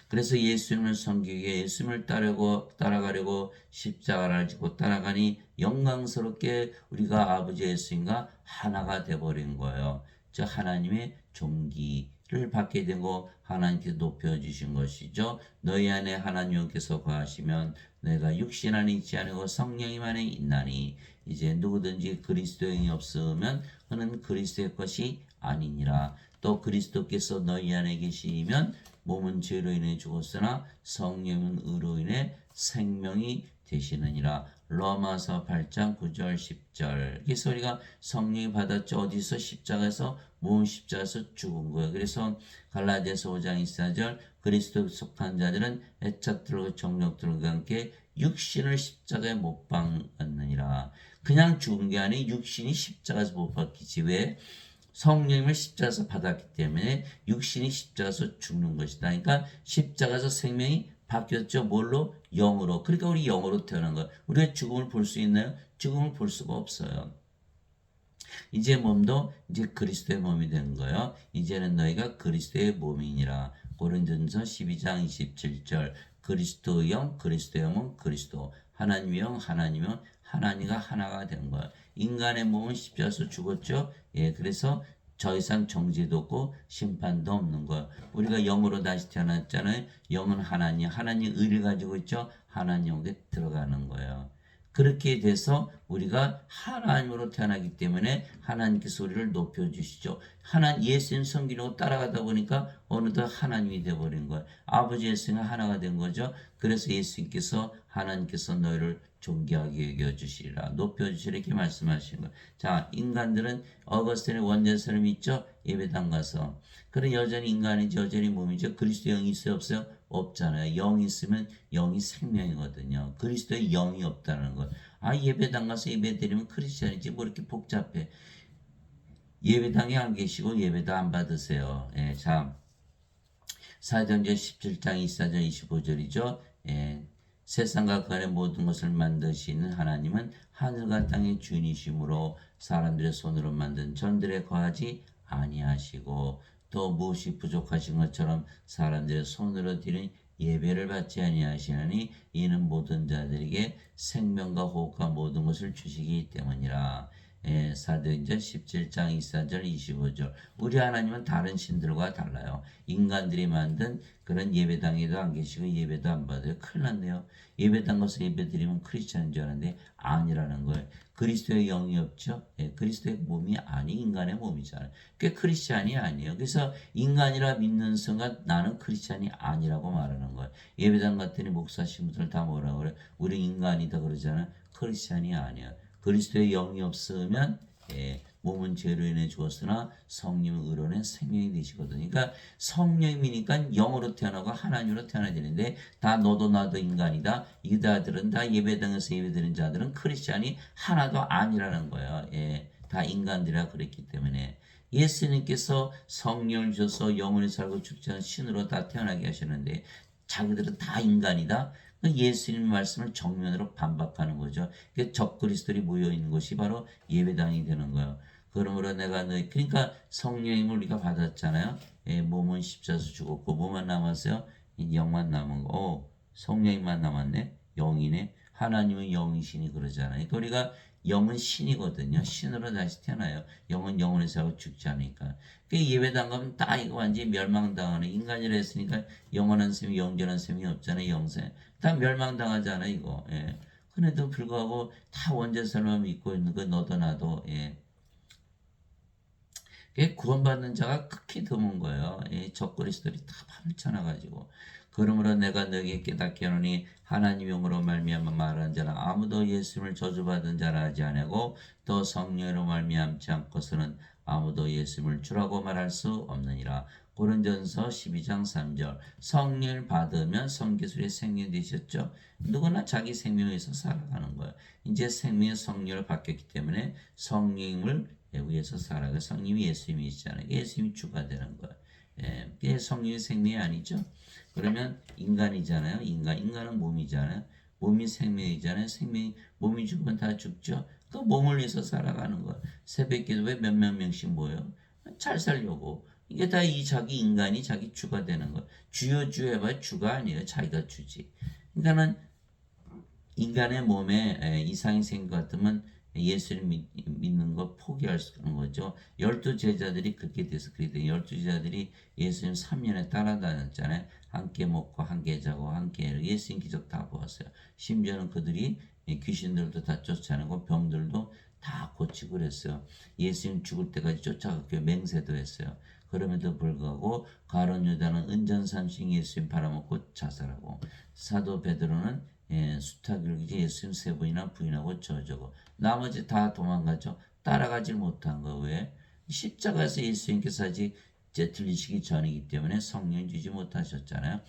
그래서 예수님을 섬기기 위해 예수님을 따라가려고 십자가를 지고 따라가니 영광스럽게 우리가 아버지 예수님과 하나가 되어버린 거예요. 즉 하나님의 종기를 받게 되고 하나님께서 높여주신 것이죠. 너희 안에 하나님께서 거하시면 내가 육신 안에 있지 않고 성령님 안에 있나니 이제 누구든지 그리스도의 영이 없으면 그는 그리스도의 것이 아니니라. 또 그리스도께서 너희 안에 계시면 몸은 죄로 인해 죽었으나 성령은 의로 인해 생명이 되시느니라. 로마서 8장 9절 10절. 그래서 우리가 성령이 받았죠. 어디서? 십자가에서. 몸 십자가에서 죽은 거예요. 그래서 갈라디아서 5장 24절. 그리스도에 속한 자들은 애착들과 정력들과 함께 육신을 십자가에 못 박았느니라. 그냥 죽은 게 아니라 육신이 십자가에서 못 박히지. 왜? 성령님을 십자가에서 받았기 때문에 육신이 십자가에서 죽는 것이다. 그러니까 십자가에서 생명이 바뀌었죠. 뭘로? 영으로. 그러니까 우리 영으로 태어난 거예요. 우리가 죽음을 볼 수 있나요? 죽음을 볼 수가 없어요. 이제 몸도 이제 그리스도의 몸이 되는 거예요. 이제는 너희가 그리스도의 몸이니라. 고린도전서 12장 27절. 그리스도의 영, 그리스도의 몸은 그리스도. 하나님의 영, 하나님의 영, 하나님과 하나가 된 거예요. 인간의 몸은 십자가에서 죽었죠. 예, 그래서 더 이상 정죄도 없고 심판도 없는 거예요. 우리가 영으로 다시 태어났잖아요. 영은 하나님, 하나님 의를 가지고 있죠. 하나님에게 들어가는 거예요. 그렇게 돼서 우리가 하나님으로 태어나기 때문에 하나님께서 우리를 높여주시죠. 예수님 섬기려고 따라가다 보니까 어느덧 하나님이 되어버린 거예요. 아버지 예수님과 하나가 된 거죠. 그래서 예수님께서 하나님께서 너희를 존귀하게 여겨주시리라. 높여주시리라 이렇게 말씀하시는 거예요. 자, 인간들은 어거스틴의 원죄설을 믿죠. 예배당 가서. 그런 여전히 인간이죠. 여전히 몸이죠. 그리스도 영이 있어요? 없어요? 없잖아요. 영이 있으면 영이 생명이거든요. 그리스도의 영이 없다는 것. 아, 예배당 가서 예배 드리면 크리스찬이지 뭐 이렇게 복잡해. 예배당에 안 계시고 예배도 안 받으세요. 예, 자, 사도행전 17장 24절 25절이죠. 예, 세상과 그 안에 모든 것을 만드시는 하나님은 하늘과 땅의 주인이시므로 사람들의 손으로 만든 전들에 거하지 아니하시고 또 무엇이 부족하신 것처럼 사람들의 손으로 드린 예배를 받지 아니하시나니 이는 모든 자들에게 생명과 호흡과 모든 것을 주시기 때문이라. 사도행전 17장 24절 25절. 우리 하나님은 다른 신들과 달라요. 인간들이 만든 그런 예배당에도 안 계시고 예배도 안 받아요. 큰일 났네요. 예배당 가서 예배드리면 크리스찬인 줄 아는데 아니라는 거예요. 그리스도의 영이 없죠. 그리스도의 몸이 아니 인간의 몸이잖아요. 그게 크리스찬이 아니에요. 그래서 인간이라 믿는 순간 나는 크리스찬이 아니라고 말하는 거예요. 예배당 갔더니 목사 신부들 다 뭐라 그래? 우리 인간이다 그러잖아요. 크리스찬이 아니에요. 그리스도의 영이 없으면 몸은 죄로 인해 죽었으나 성령은 의로는 생명이 되시거든요. 그러니까 성령이니까 영으로 태어나고 하나님으로 태어나야 되는데 다 너도 나도 인간이다. 이다들은 다 예배당에서 예배드리는 자들은 크리스찬이 하나도 아니라는 거예요. 다 인간들이라 그랬기 때문에 예수님께서 성령을 주셔서 영원히 살고 죽지 않은 신으로 다 태어나게 하셨는데 자기들은 다 인간이다. 예수님 말씀을 정면으로 반박하는 거죠. 적그리스도들이 모여 있는 것이 바로 예배당이 되는 거예요. 그러므로 내가 너희 그러니까 성령님을 우리가 받았잖아요. 몸은 십자가에서 죽었고 뭐만 남았어요? 영만 남은 거. 성령님만 남았네. 영이네. 하나님은 영이시니 그러잖아요. 그러니까 우리가 영은 신이거든요. 신으로 다시 태어나요. 영은 영원히 살고 죽지 않으니까. 예배당 가면 다 이거 완전히 멸망당하는 인간이라 했으니까 영원한 셈이 영전한 셈이 없잖아요. 영생. 다 멸망당하잖아 이거. 그래도 불구하고 다 원죄사만 믿고 있는 거 너도 나도. 구원받는 자가 극히 드문 거예요. 적그리스도들이 다 파묻혀놔가지고. 그러므로 내가 너에게 깨닫게 하노니 하나님 영으로 말미암아 말하는 자는 아무도 예수님을 저주받은 자라 하지 아니하고 또 성령으로 말미암지 않고서는 아무도 예수님을 주라고 말할 수 없느니라. 고린전서 12장 3절. 성령을 받으면 성기술이 생명이 되셨죠. 누구나 자기 생명에 의해서 살아가는 거예요. 이제 생명의 성령을 받겼기 때문에 성령을 위해서 살아가. 성령이 예수님이시잖아요. 예수님이 주가 되는 거예요. 성령이 생명이 아니죠. 그러면 인간이잖아요. 인간은 몸이잖아요. 몸이 생명이잖아요. 몸이 죽으면 다 죽죠. 그 몸을 위해서 살아가는 거예요. 새벽 기도에 몇몇 명씩 모여 잘 살려고. 이게 다 이 자기 인간이 자기 주가 되는 거예요. 주여 해봐 주가 아니에요. 자기가 주지. 그러니까는 인간의 몸에 이상이 생긴 것 같으면 예수를 믿는 거 포기할 수 있는 거죠. 12제자들이 그렇게 돼서 그래 돼. 12제자들이 예수님 3년에 따라다녔잖아요. 함께 먹고 함께 자고 함께 예수님 기적 다 보았어요. 심지어는 그들이 귀신들도 다 쫓아내고 병들도 다 고치고 그랬어요. 예수님 죽을 때까지 쫓아갔고 맹세도 했어요. 그럼에도 불구하고 가룟 유다는 은전삼식 예수님 팔아먹고 자살하고 사도 베드로는 수타결기지 예수님 3번이나 부인하고 저저고 나머지 다 도망가죠. 따라가질 못한 거 왜? 십자가에서 예수님께서 아직 들리시기 전이기 때문에 성령 주지 못하셨잖아요.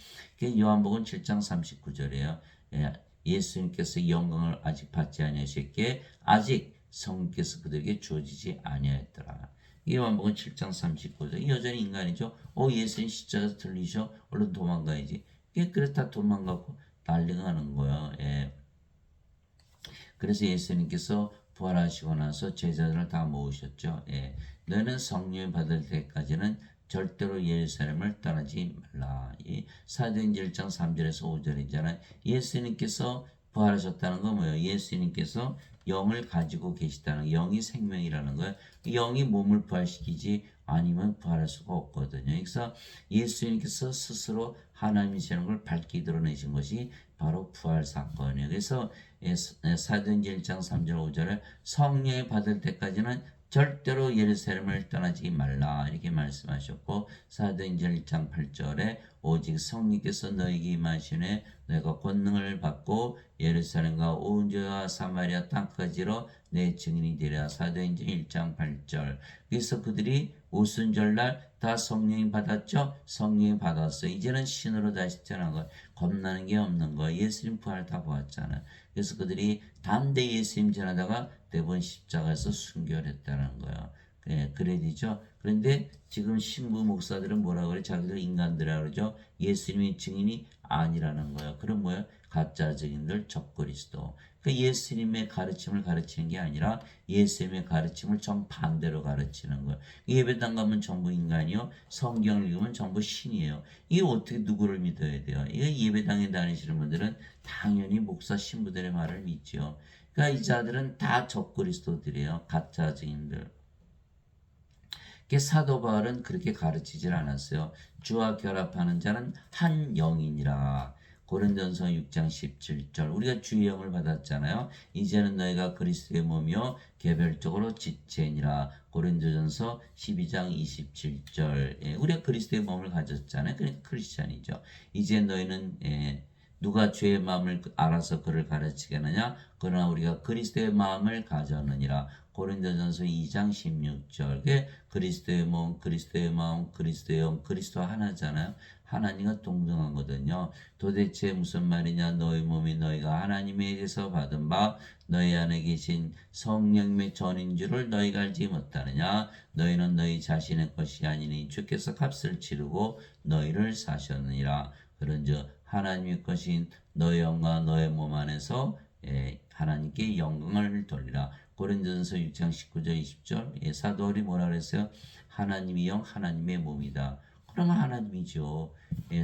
요한복음 7장 39절이에요. 예수님께서 영광을 아직 받지 아니하셨기에 아직 성령께서 그들에게 주어지지 아니하였더라. 요한복음 7장 39절. 여전히 인간이죠. 예수님 십자가에서 들리셔. 얼른 도망가야지. 그래서 다 도망가고 난리가 나는 거야. 그래서 예수님께서 부활하시고 나서 제자들을 다 모으셨죠. 너는 성령을 받을 때까지는 절대로 예루살렘을 떠나지 말라. 사도행전 1장 3절에서 5절이잖아요. 예수님께서 부활하셨다는 건 뭐예요? 예수님께서 영을 가지고 계시다는 영이 생명이라는 거예요. 영이 몸을 부활시키지 아니면 부활할 수가 없거든요. 그래서 예수님께서 스스로 하나님이시라는 걸 밝게 드러내신 것이 바로 부활 사건이에요. 그래서 사도행전 1장 3절 5절에 성령을 받을 때까지는 절대로 예루살렘을 떠나지 말라 이렇게 말씀하셨고 사도행전 1장 8절에 오직 성령께서 너에게 임하시네 너희가 권능을 받고 예루살렘과 온 유다와 사마리아 땅까지로 내 증인이 되리라. 사도행전 1장 8절. 그래서 그들이 오순절날 다 성령이 받았죠. 성령이 받았어요. 이제는 신으로 다시 태어난 거예요. 겁나는 게 없는 거예요. 예수님 부활 다 보았잖아요. 그래서 그들이 담대히 예수님 전하다가 대부분 십자가에서 순교를 했다는 거예요. 그래야 되죠. 그런데 지금 신부 목사들은 뭐라 그래? 자기들 인간들이라 그러죠. 예수님의 증인이 아니라는 거예요. 그럼 뭐예요? 가짜 증인들 적그리스도. 그 예수님의 가르침을 가르치는 게 아니라 예수님의 가르침을 정반대로 가르치는 거예요. 예배당 가면 전부 인간이요. 성경을 읽으면 전부 신이에요. 이게 어떻게 누구를 믿어야 돼요? 이거 예배당에 다니시는 분들은 당연히 목사 신부들의 말을 믿죠. 그러니까 이 자들은 다 적그리스도들이에요. 가짜 증인들. 사도 바울은 그렇게 가르치질 않았어요. 주와 결합하는 자는 한 영이니라. 고린도전서 6장 17절. 우리가 주의 영을 받았잖아요. 이제는 너희가 그리스도의 몸이요 개별적으로 지체니라. 고린도전서 12장 27절. 우리가 그리스도의 몸을 가졌잖아요. 그러니까 크리스찬이죠. 이제 너희는 누가 주의 마음을 알아서 그를 가르치겠느냐? 그러나 우리가 그리스도의 마음을 가졌느니라. 고린도전서 2장 16절. 그리스도의 몸, 그리스도의 마음, 그리스도의 영, 그리스도 하나잖아요. 하나님과 동등하거든요. 도대체 무슨 말이냐? 너희 몸이 너희가 하나님에게서 받은 바 너희 안에 계신 성령의 전인 줄을 너희가 알지 못하느냐? 너희는 너희 자신의 것이 아니니 주께서 값을 치르고 너희를 사셨느니라. 그런즉 하나님의 것인 너의 영과 너의 몸 안에서 하나님께 영광을 돌리라. 고린도전서 6장 19절 20절. 사도 바울이 뭐라 그랬어요? 하나님의 영, 하나님의 몸이다. 그러면 하나님이죠.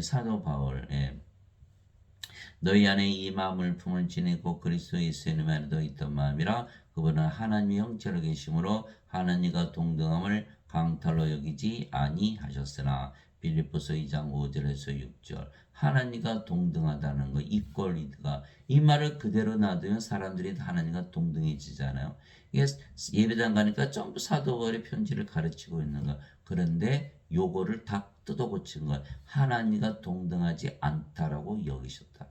사도 바울. 너희 안에 이 마음을 품을 지니고 그리스도 예수님 안에도 있던 마음이라. 그분은 하나님의 형체로 계심으로 하나님과 동등함을 강탈로 여기지 아니하셨으나. 빌립보서 2장 5절에서 6절. 하나님과 동등하다는 거, 이퀄리드가, 이 말을 그대로 놔두면 사람들이 하나님과 동등해지잖아요. 이게 예배당 가니까 전부 사도 바울의 편지를 가르치고 있는 거. 그런데 요거를 다 뜯어 고친 거야. 하나님과 동등하지 않다라고 여기셨다.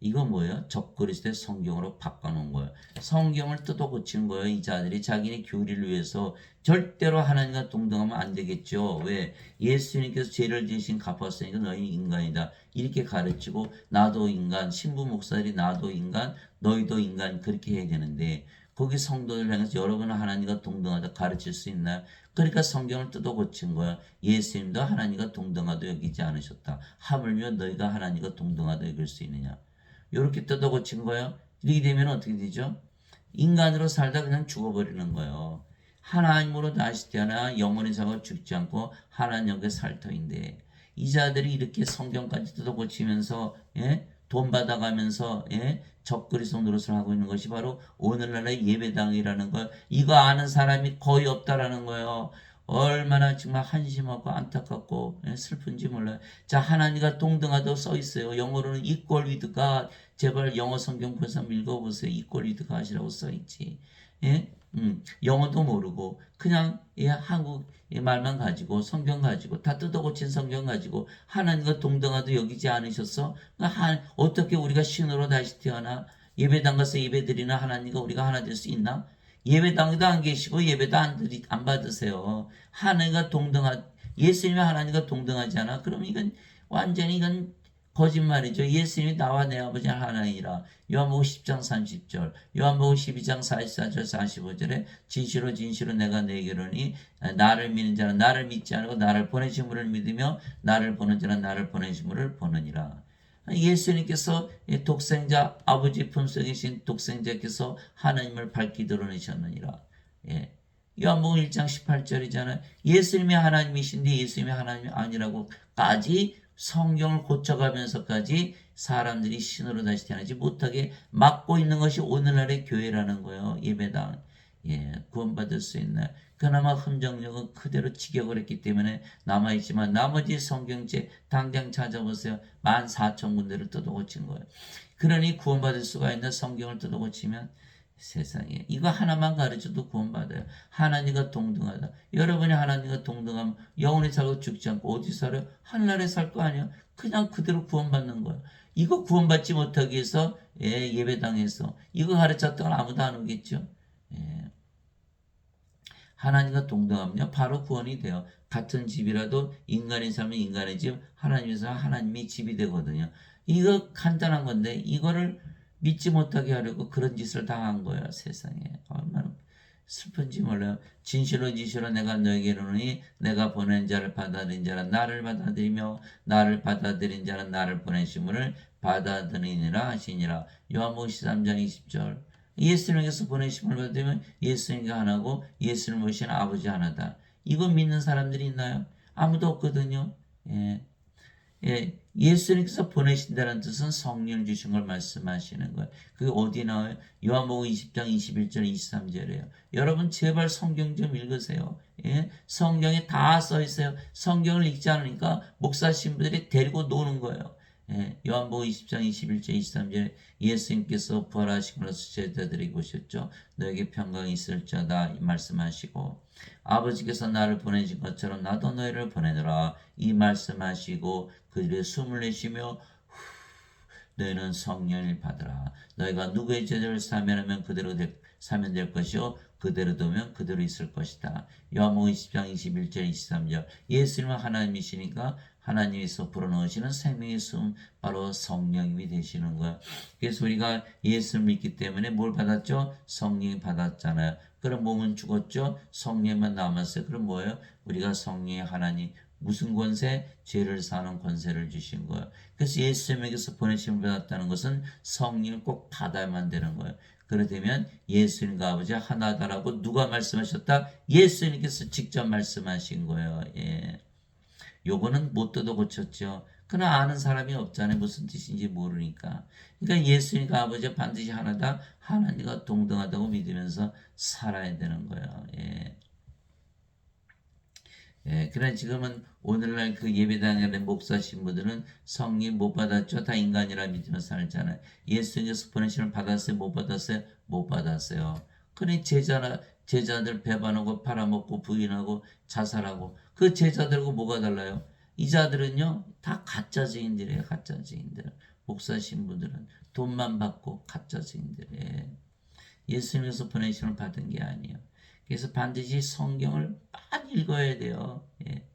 이거 뭐예요? 적그리스도의 성경으로 바꿔놓은 거예요. 성경을 뜯어 고친 거예요. 이 자들이 자기네 교리를 위해서 절대로 하나님과 동등하면 안 되겠죠. 왜? 예수님께서 죄를 지으신 갚았으니까 너희 인간이다. 이렇게 가르치고 나도 인간, 신부 목사들이 나도 인간, 너희도 인간 그렇게 해야 되는데 거기 성도들 향해서 여러분은 하나님과 동등하다 가르칠 수 있나요? 그러니까 성경을 뜯어 고친 거야. 예수님도 하나님과 동등하다 여기지 않으셨다. 하물며 너희가 하나님과 동등하다 여길 수 있느냐? 이렇게 뜯어 고친 거예요. 이렇게 되면 어떻게 되죠? 인간으로 살다 그냥 죽어버리는 거예요. 하나님으로 다시 태어나 영원히 살고 죽지 않고 하나님의 살터인데 이 자들이 이렇게 성경까지 뜯어 고치면서 돈 받아가면서 적그리스도 노릇을 하고 있는 것이 바로 오늘날의 예배당이라는 걸 이거 아는 사람이 거의 없다라는 거예요. 얼마나 정말 한심하고 안타깝고 슬픈지 몰라요. 자, 하나님과 동등하다고 써 있어요. 영어로는 equal with God. 제발 영어 성경 구해서 한번 읽어보세요. equal with God이라고 써 있지. 예? 영어도 모르고 그냥 한국 말만 가지고 성경 가지고 다 뜯어고친 성경 가지고 하나님과 동등하도 여기지 않으셨어? 그러니까 어떻게 우리가 신으로 다시 태어나 예배당 가서 예배드리는 하나님과 우리가 하나 될 수 있나? 예배당에도 안 계시고 예배도 안 받으세요. 하나님과 예수님이 하나님과 동등하지 않아? 그럼 이건 완전히 이건 거짓말이죠. 예수님이 나와 내 아버지는 하나이라. 요한복음 10장 30절, 요한복음 12장 44절 45절에 진실로 진실로 내가 너희에게 나를 믿는 자는 나를 믿지 않고 나를 보내신 분을 믿으며 나를 보는 자는 나를 보내신 분을 보느니라. 예수님께서 독생자 아버지 품속에 계신 독생자께서 하나님을 밝히 드러내셨느니라. 요한복음 1장 18절이잖아요. 예수님이 하나님이신데 예수님이 하나님이 아니라고까지 성경을 고쳐가면서까지 사람들이 신으로 다시 태어나지 못하게 막고 있는 것이 오늘날의 교회라는 거예요. 예배당. 구원받을 수 있나요? 그나마 흠정력은 그대로 직역을 했기 때문에 남아있지만 나머지 성경책 당장 찾아보세요. 14,000군데를 뜯어고친 거예요. 그러니 구원받을 수가 있는 성경을 뜯어고치면 세상에 이거 하나만 가르쳐도 구원받아요. 하나님과 동등하다. 여러분이 하나님과 동등하면 영원히 살고 죽지 않고 어디 살아요? 하늘나라에 살 거 아니에요? 그냥 그대로 구원받는 거예요. 이거 구원받지 못하기 위해서 예배당에서 이거 가르쳤다가 아무도 안 오겠죠. 하나님과 동등하면요 바로 구원이 돼요. 같은 집이라도 인간이 살면 인간의 집, 하나님이 살면 하나님의 집이 되거든요. 이거 간단한 건데 이거를 믿지 못하게 하려고 그런 짓을 당한 거예요. 세상에 얼마나 슬픈지 몰라요. 진실로 진실로 내가 너에게 이르노니 내가 보낸 자를 받아들인 자는 나를 받아들이며 나를 받아들인 자는 나를 보내심을 받아들이니라 하시니라. 요한복음 13장 20절. 예수님께서 보내심을 받으면 예수님과 하나고 예수를 모신 아버지 하나다. 이거 믿는 사람들이 있나요? 아무도 없거든요. 예수님께서 보내신다는 뜻은 성령을 주신 걸 말씀하시는 거예요. 그게 어디 나와요? 요한복음 20장 21절 23절이에요. 여러분 제발 성경 좀 읽으세요. 예? 성경에 다 써 있어요. 성경을 읽지 않으니까 목사 신부들이 데리고 노는 거예요. 예, 요한복음 20장 21절 23절에 예수님께서 부활하시면서 제자들이 보셨죠. 너에게 평강이 있을지어다 말씀하시고 아버지께서 나를 보내신 것처럼 나도 너희를 보내노라 이 말씀하시고 그들의 숨을 내쉬며 너희는 성령을 받으라. 너희가 누구의 제자를 사면하면 그대로 사면 될 것이요 그대로 두면 그대로 있을 것이다. 요한복음 20장 21절 23절 예수님은 하나님이시니까 하나님께서 불어넣으시는 생명의 숨 바로 성령님이 되시는 거야. 그래서 우리가 예수를 믿기 때문에 뭘 받았죠? 성령이 받았잖아요. 그럼 몸은 죽었죠? 성령만 남았어요. 그럼 뭐예요? 우리가 성령의 하나님 무슨 권세? 죄를 사는 권세를 주신 거예요. 그래서 예수님에게서 보내심을 받았다는 것은 성령을 꼭 받아야만 되는 거예요. 그러되면 예수님과 아버지 하나다라고 누가 말씀하셨다? 예수님께서 직접 말씀하신 거예요. 예. 요거는 못 뜯어 고쳤죠. 그러나 아는 사람이 없잖아요. 무슨 뜻인지 모르니까. 그러니까 예수님과 아버지 반드시 하나다. 하나님과 동등하다고 믿으면서 살아야 되는 거예요. 예. 예, 그러나 지금은 오늘날 그 예배당에 있는 목사 신부들은 성령 못 받았죠. 다 인간이라 믿으면서 살잖아요. 예수님께서 보내심을 받았어요? 못 받았어요? 못 받았어요. 그러니 제자들 배반하고 팔아먹고 부인하고 자살하고 그 제자들하고 뭐가 달라요? 이 자들은요 다 가짜 증인들이에요. 가짜 증인들. 목사 신부들은 돈만 받고 가짜 증인들이에요. 예수님께서 보내심을 받은 게 아니에요. 그래서 반드시 성경을 많이 읽어야 돼요. 예.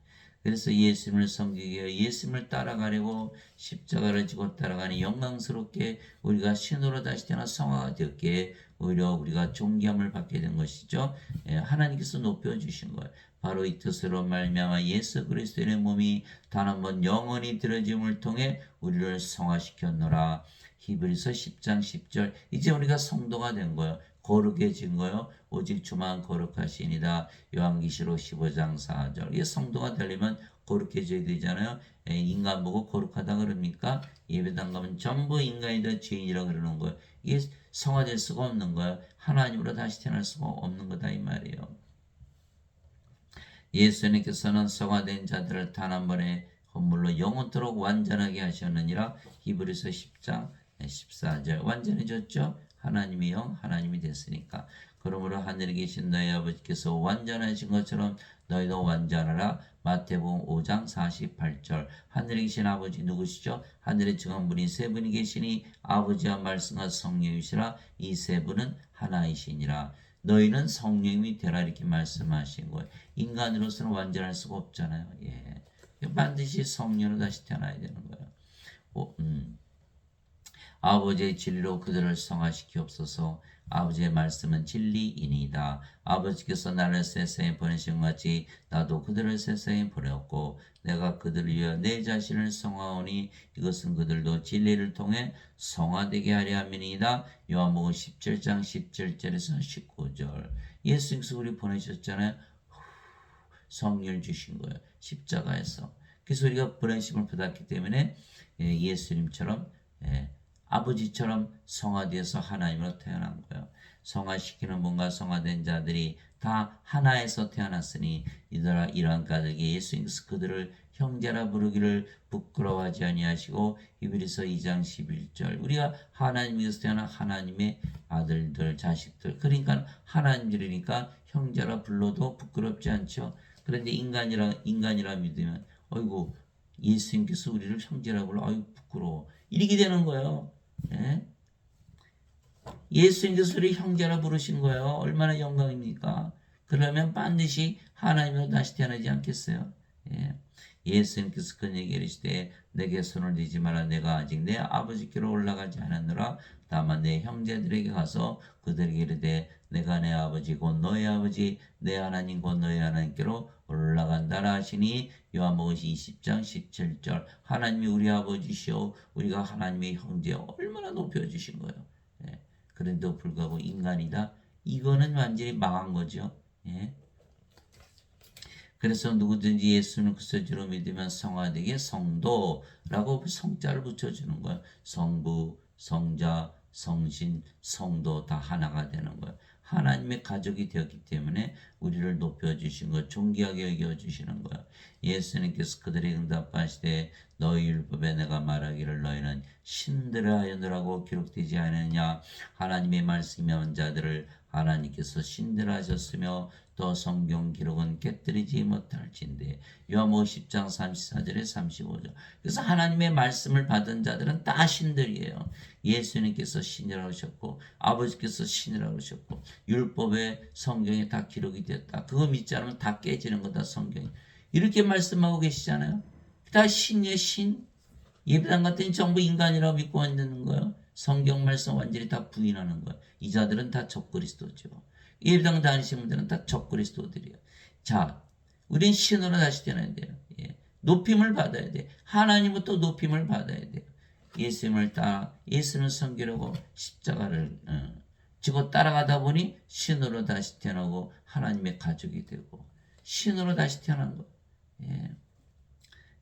그래서 예수님을 섬기기 위해 예수님을 따라가려고 십자가를 지고 따라가니 영광스럽게 우리가 신으로 다시 태어나 성화가 되었기에 오히려 우리가 존귀함을 받게 된 것이죠. 예. 하나님께서 높여주신 거예요. 바로 이 뜻으로 말미암아 예수 그리스도의 몸이 단 한 번 영원히 들어짐을 통해 우리를 성화시켰노라. 히브리서 10장 10절 이제 우리가 성도가 된 거예요. 거룩해진 거요. 오직 주만 거룩하시니라. 요한계시록 15장 4절. 이게 성도가 되려면 거룩해져야 되잖아요. 인간 보고 거룩하다 그럽니까? 예배당 가면 전부 인간이다 죄인이라 그러는 거예요. 이게 성화될 수가 없는 거예요. 하나님으로 다시 태어날 수가 없는 거다 이 말이에요. 예수님께서는 성화된 자들을 단 한 번에 헌물로 영원토록 완전하게 하셨느니라. 히브리서 10장 14절 완전해졌죠. 하나님의 영 하나님이 됐으니까. 그러므로 하늘에 계신 너희 아버지께서 완전하신 것처럼 너희도 완전하라. 마태복음 5장 48절. 하늘에 계신 아버지 누구시죠? 하늘에 증언분이 세 분이 계시니 아버지와 말씀과 성령이시라. 이 세 분은 하나이시니라. 너희는 성령이 되라 이렇게 말씀하신 거예요. 인간으로서는 완전할 수가 없잖아요. 예. 반드시 성령으로 다시 태어나야 되는 거예요. 아버지의 진리로 그들을 성화시키옵소서. 아버지의 말씀은 진리이니이다. 아버지께서 나를 세상에 보내신 것 같이 나도 그들을 세상에 보내었고 내가 그들을 위하여 내 자신을 성화하오니 이것은 그들도 진리를 통해 성화되게 하려 함이니이다. 요한복음 17장 17절에서 19절. 예수님께서 우리 보내셨잖아요. 성령을 주신 거예요. 십자가에서. 그래서 우리가 보내심을 받았기 때문에 예수님처럼 아버지처럼 성화되어서 하나님으로 태어난 거예요. 성화시키는 분과 성화된 자들이 다 하나에서 태어났으니 이들아 이러한 까닭에 예수님께서 그들을 형제라 부르기를 부끄러워하지 아니하시고 히브리서 2장 11절 우리가 하나님께서 태어난 하나님의 아들들 자식들 그러니까 하나님들이니까 형제라 불러도 부끄럽지 않죠. 그런데 인간이라 믿으면 어이구 예수님께서 우리를 형제라 불러 어이구 부끄러워 이렇게 되는 거예요. 예? 예수님께서 우리 형제라 부르신 거예요. 얼마나 영광입니까? 그러면 반드시 하나님으로 다시 태어나지 않겠어요? 예. 예수님께서 그에게 이르시되 내게 손을 대지 마라. 내가 아직 내 아버지께로 올라가지 않았노라. 다만 내 형제들에게 가서 그들에게 이르되 내가 내 아버지 곧 너의 아버지 내 하나님 곧 너의 하나님께로 올라간다라 하시니 요한복음 20장 17절 하나님이 우리 아버지시오 우리가 하나님의 형제요 얼마나 높여주신 거예요. 예. 그런데도 불구하고 인간이다. 이거는 완전히 망한 거죠. 예. 그래서 누구든지 예수는 그리스도로 믿으면 성화되게 성도라고 성자를 붙여주는 거예요. 성부, 성자, 성신, 성도 다 하나가 되는 거예요. 하나님의 가족이 되었기 때문에 우리를 높여주신 거, 존귀하게 여겨주시는 거예요. 예수님께서 그들에게 응답하시되 너희 율법에 내가 말하기를 너희는 신들을 하였느라고 기록되지 않느냐. 하나님의 말씀이 자들을 하나님께서 신들 하셨으며 또 성경 기록은 깨뜨리지 못할진대. 요한복음 10장 34절에 35절. 그래서 하나님의 말씀을 받은 자들은 다 신들이에요. 예수님께서 신이라고 하셨고 아버지께서 신이라고 하셨고 율법에 성경에 다 기록이 되었다. 그거 믿지 않으면 다 깨지는 거다 성경이. 이렇게 말씀하고 계시잖아요. 다 신이에요 신. 예배당 같은 전부 인간이라고 믿고 있는 거예요. 성경 말씀 완전히 다 부인하는 거예요. 이 자들은 다 적그리스도죠. 예배당 다니시는 분들은 다 적그리스도들이에요. 자, 우린 신으로 다시 되어야 돼요. 예. 높임을 받아야 돼. 하나님은 또 높임을 받아야 돼요. 예수님을 따라 예수님을 섬기려고 십자가를 지고 따라가다 보니 신으로 다시 태어나고 하나님의 가족이 되고 신으로 다시 태어난 거예요. 예.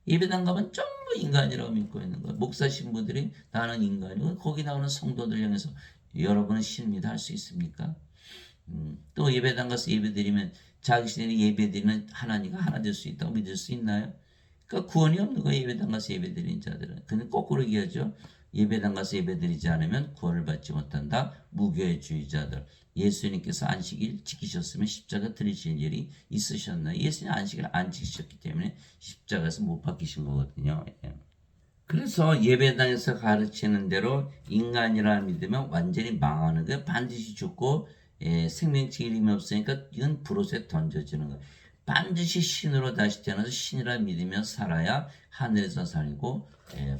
예배당 가면 전부 인간이라고 믿고 있는 거예요. 목사 신부들이 나는 인간이고 거기 나오는 성도들 향해서 여러분은 신입니다 할 수 있습니까? 또 예배당 가서 예배드리면 자신이 예배드리는 하나님과 하나 될 수 있다고 믿을 수 있나요? 그러니까 구원이 없는 거예요. 예배당 가서 예배드리는 자들은. 근데 거꾸로 얘기하죠. 예배당 가서 예배드리지 않으면 구원을 받지 못한다. 무교회주의자들. 예수님께서 안식일 지키셨으면 십자가 들으실 일이 있으셨나요? 예수님 안식일 안 지키셨기 때문에 십자가에서 못 박히신 거거든요. 그래서 예배당에서 가르치는 대로 인간이라 믿으면 완전히 망하는 거예요. 반드시 죽고 생명체 이름이 없으니까 이건 브로스에 던져지는 거예요. 반드시 신으로 다시 태어나서 신이라 믿으며 살아야 하늘에서 살고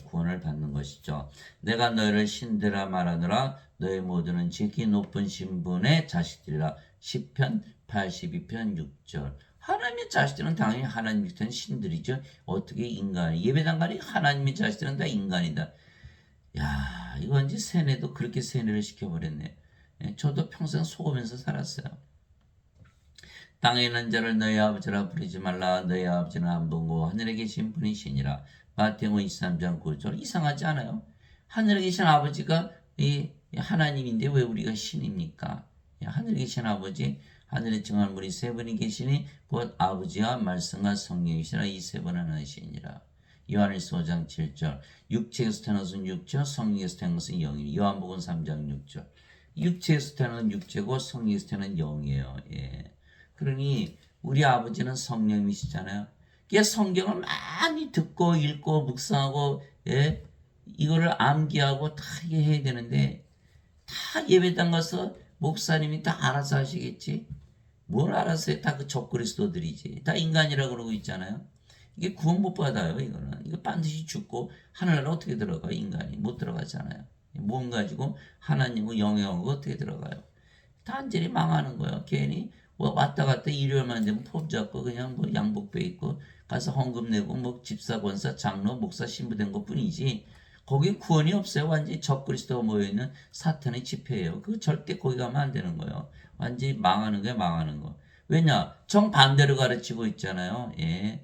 구원을 받는 것이죠. 내가 너희를 신들아 말하노라 너희 모두는 지극히 높은 신분의 자식들이라. 시편 82편 6절. 하나님의 자식들은 당연히 하나님이 된 신들이죠. 어떻게 인간이 예배당 가니 하나님의 자식들은 다 인간이다. 야, 이거 이제 세뇌도 그렇게 세뇌를 시켜버렸네. 저도 평생 속으면서 살았어요. 땅에 있는 자를 너희 아버지라 부르지 말라. 너희 아버지는 안 보고 하늘에 계신 분이시니라. 마태복음 23장 9절. 이상하지 않아요? 하늘에 계신 아버지가 이 하나님인데 왜 우리가 신입니까? 하늘에 계신 아버지, 하늘에 정한 분이 세 분이 계시니 곧 아버지와 말씀과 성령이시라. 이 세 분은 하나이시니라. 요한일서 5장 7절. 육체에서 태어난 것은 육체, 성령에서 태어난 것은 영이니. 요한복음 3장 6절. 육체에서 태어난 육체고 성령에서 태어난 영이에요. 예. 그러니 우리 아버지는 성령이시잖아요. 그게 성경을 많이 듣고 읽고 묵상하고 이거를 암기하고 다 이게 해야 되는데 다 예배당 가서 목사님이 다 알아서 하시겠지. 뭘 알았어요? 다 그 적그리스도들이지. 다 인간이라고 그러고 있잖아요. 이게 구원 못 받아요. 이거는 이거 반드시 죽고 하늘나라 어떻게 들어가? 인간이 못 들어가잖아요. 몸 가지고 하나님과 영역하고 어떻게 들어가요? 단절히 망하는 거예요. 괜히 뭐 왔다 갔다 일요일만 되면 폼 잡고 그냥 뭐 양복배 입고 가서 헌금 내고 뭐 집사 권사 장로 목사 신부 된 것뿐이지 거기 구원이 없어요. 완전히 적그리스도가 모여있는 사탄의 집회예요. 그거 절대 거기 가면 안 되는 거예요. 완전히 망하는 거야 망하는 거. 왜냐 정반대로 가르치고 있잖아요. 예.